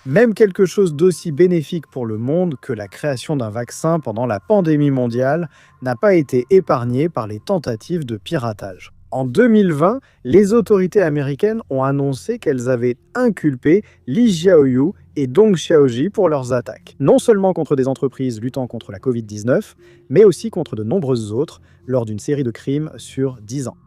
A: Même quelque chose d'aussi bénéfique pour le monde que la création d'un vaccin pendant la pandémie mondiale n'a pas été épargné par les tentatives de piratage. En 2020, les autorités américaines ont annoncé qu'elles avaient inculpé Li Jiaoyu et Dong Xiaoji pour leurs attaques, non seulement contre des entreprises luttant contre la Covid-19, mais aussi contre de nombreuses autres lors d'une série de crimes sur 10 ans.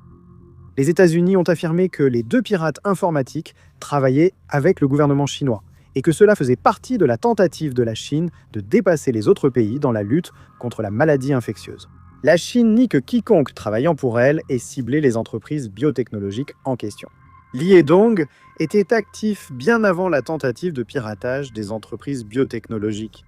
A: Les États-Unis ont affirmé que les 2 pirates informatiques travaillaient avec le gouvernement chinois et que cela faisait partie de la tentative de la Chine de dépasser les autres pays dans la lutte contre la maladie infectieuse. La Chine nie que quiconque travaillant pour elle ait ciblé les entreprises biotechnologiques en question. Li et Dong étaient actifs bien avant la tentative de piratage des entreprises biotechnologiques.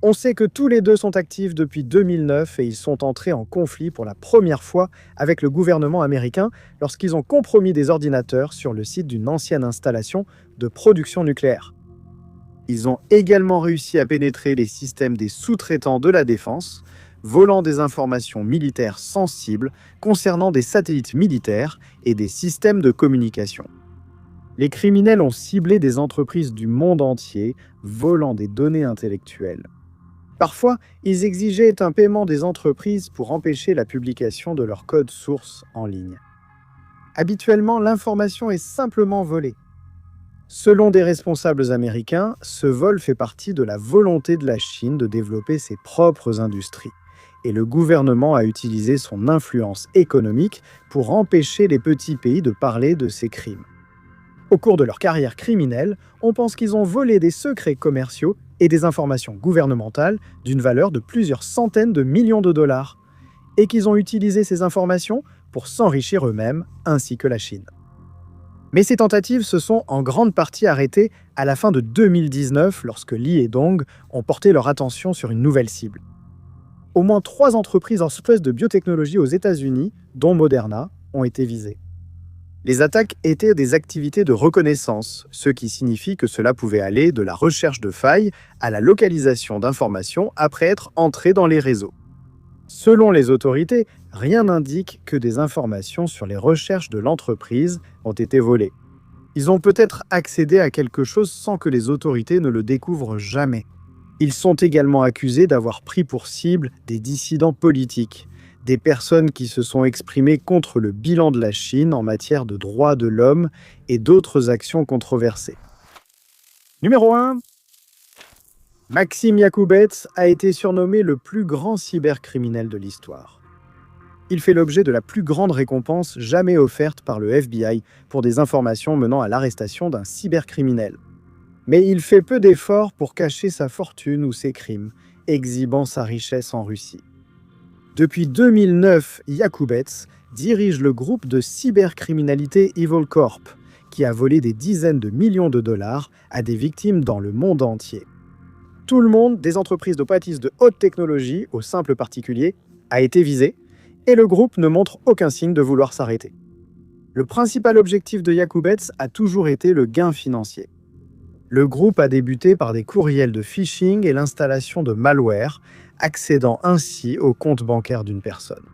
A: On sait que tous les 2 sont actifs depuis 2009 et ils sont entrés en conflit pour la première fois avec le gouvernement américain lorsqu'ils ont compromis des ordinateurs sur le site d'une ancienne installation de production nucléaire. Ils ont également réussi à pénétrer les systèmes des sous-traitants de la défense, volant des informations militaires sensibles concernant des satellites militaires et des systèmes de communication. Les criminels ont ciblé des entreprises du monde entier, volant des données intellectuelles. Parfois, ils exigeaient un paiement des entreprises pour empêcher la publication de leur code source en ligne. Habituellement, l'information est simplement volée. Selon des responsables américains, ce vol fait partie de la volonté de la Chine de développer ses propres industries. Et le gouvernement a utilisé son influence économique pour empêcher les petits pays de parler de ces crimes. Au cours de leur carrière criminelle, on pense qu'ils ont volé des secrets commerciaux et des informations gouvernementales d'une valeur de plusieurs centaines de millions de dollars, et qu'ils ont utilisé ces informations pour s'enrichir eux-mêmes, ainsi que la Chine. Mais ces tentatives se sont en grande partie arrêtées à la fin de 2019 lorsque Li et Dong ont porté leur attention sur une nouvelle cible. Au moins 3 entreprises en espèces de biotechnologie aux États-Unis, dont Moderna, ont été visées. Les attaques étaient des activités de reconnaissance, ce qui signifie que cela pouvait aller de la recherche de failles à la localisation d'informations après être entrées dans les réseaux. Selon les autorités, rien n'indique que des informations sur les recherches de l'entreprise ont été volées. Ils ont peut-être accédé à quelque chose sans que les autorités ne le découvrent jamais. Ils sont également accusés d'avoir pris pour cible des dissidents politiques, des personnes qui se sont exprimées contre le bilan de la Chine en matière de droits de l'homme et d'autres actions controversées. Numéro 1. Maxim Yakubets a été surnommé le plus grand cybercriminel de l'histoire. Il fait l'objet de la plus grande récompense jamais offerte par le FBI pour des informations menant à l'arrestation d'un cybercriminel. Mais il fait peu d'efforts pour cacher sa fortune ou ses crimes, exhibant sa richesse en Russie. Depuis 2009, Yakubets dirige le groupe de cybercriminalité Evil Corp, qui a volé des dizaines de millions de dollars à des victimes dans le monde entier. Tout le monde, des entreprises d'opératistes de haute technologie aux simples particuliers, a été visé, et le groupe ne montre aucun signe de vouloir s'arrêter. Le principal objectif de Yakubets a toujours été le gain financier. Le groupe a débuté par des courriels de phishing et l'installation de malware, accédant ainsi au compte bancaire d'une personne.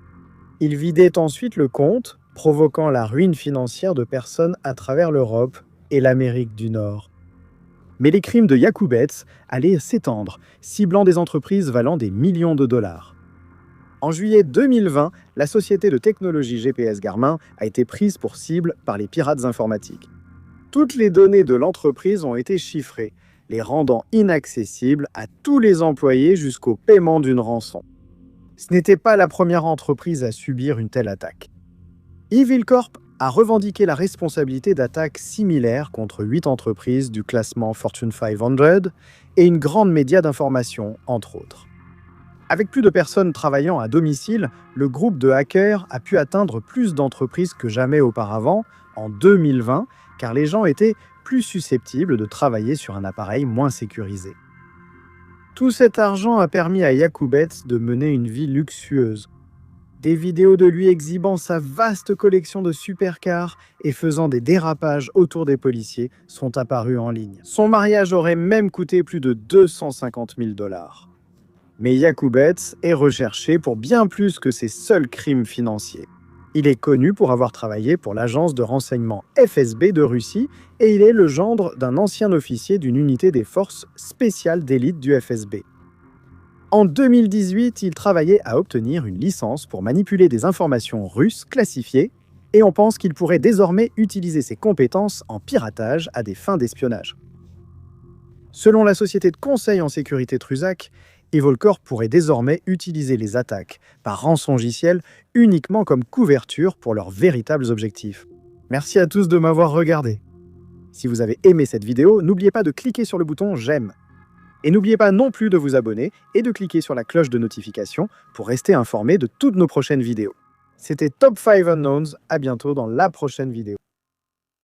A: Il vidait ensuite le compte, provoquant la ruine financière de personnes à travers l'Europe et l'Amérique du Nord. Mais les crimes de Yakubets allaient s'étendre, ciblant des entreprises valant des millions de dollars. En juillet 2020, la société de technologie GPS Garmin a été prise pour cible par les pirates informatiques. Toutes les données de l'entreprise ont été chiffrées, les rendant inaccessibles à tous les employés jusqu'au paiement d'une rançon. Ce n'était pas la première entreprise à subir une telle attaque. Evil Corp a revendiqué la responsabilité d'attaques similaires contre 8 entreprises du classement Fortune 500 et une grande média d'information, entre autres. Avec plus de personnes travaillant à domicile, le groupe de hackers a pu atteindre plus d'entreprises que jamais auparavant, en 2020, car les gens étaient plus susceptibles de travailler sur un appareil moins sécurisé. Tout cet argent a permis à Yakubets de mener une vie luxueuse. Des vidéos de lui exhibant sa vaste collection de supercars et faisant des dérapages autour des policiers sont apparues en ligne. Son mariage aurait même coûté plus de 250 000 $. Mais Yakubets est recherché pour bien plus que ses seuls crimes financiers. Il est connu pour avoir travaillé pour l'agence de renseignement FSB de Russie et il est le gendre d'un ancien officier d'une unité des forces spéciales d'élite du FSB. En 2018, il travaillait à obtenir une licence pour manipuler des informations russes classifiées et on pense qu'il pourrait désormais utiliser ses compétences en piratage à des fins d'espionnage. Selon la société de conseil en sécurité Trusac, Evil Corp pourrait désormais utiliser les attaques par rançongiciel uniquement comme couverture pour leurs véritables objectifs. Merci à tous de m'avoir regardé. Si vous avez aimé cette vidéo, n'oubliez pas de cliquer sur le bouton j'aime. Et n'oubliez pas non plus de vous abonner et de cliquer sur la cloche de notification pour rester informé de toutes nos prochaines vidéos. C'était Top 5 Unknowns, à bientôt dans la prochaine vidéo.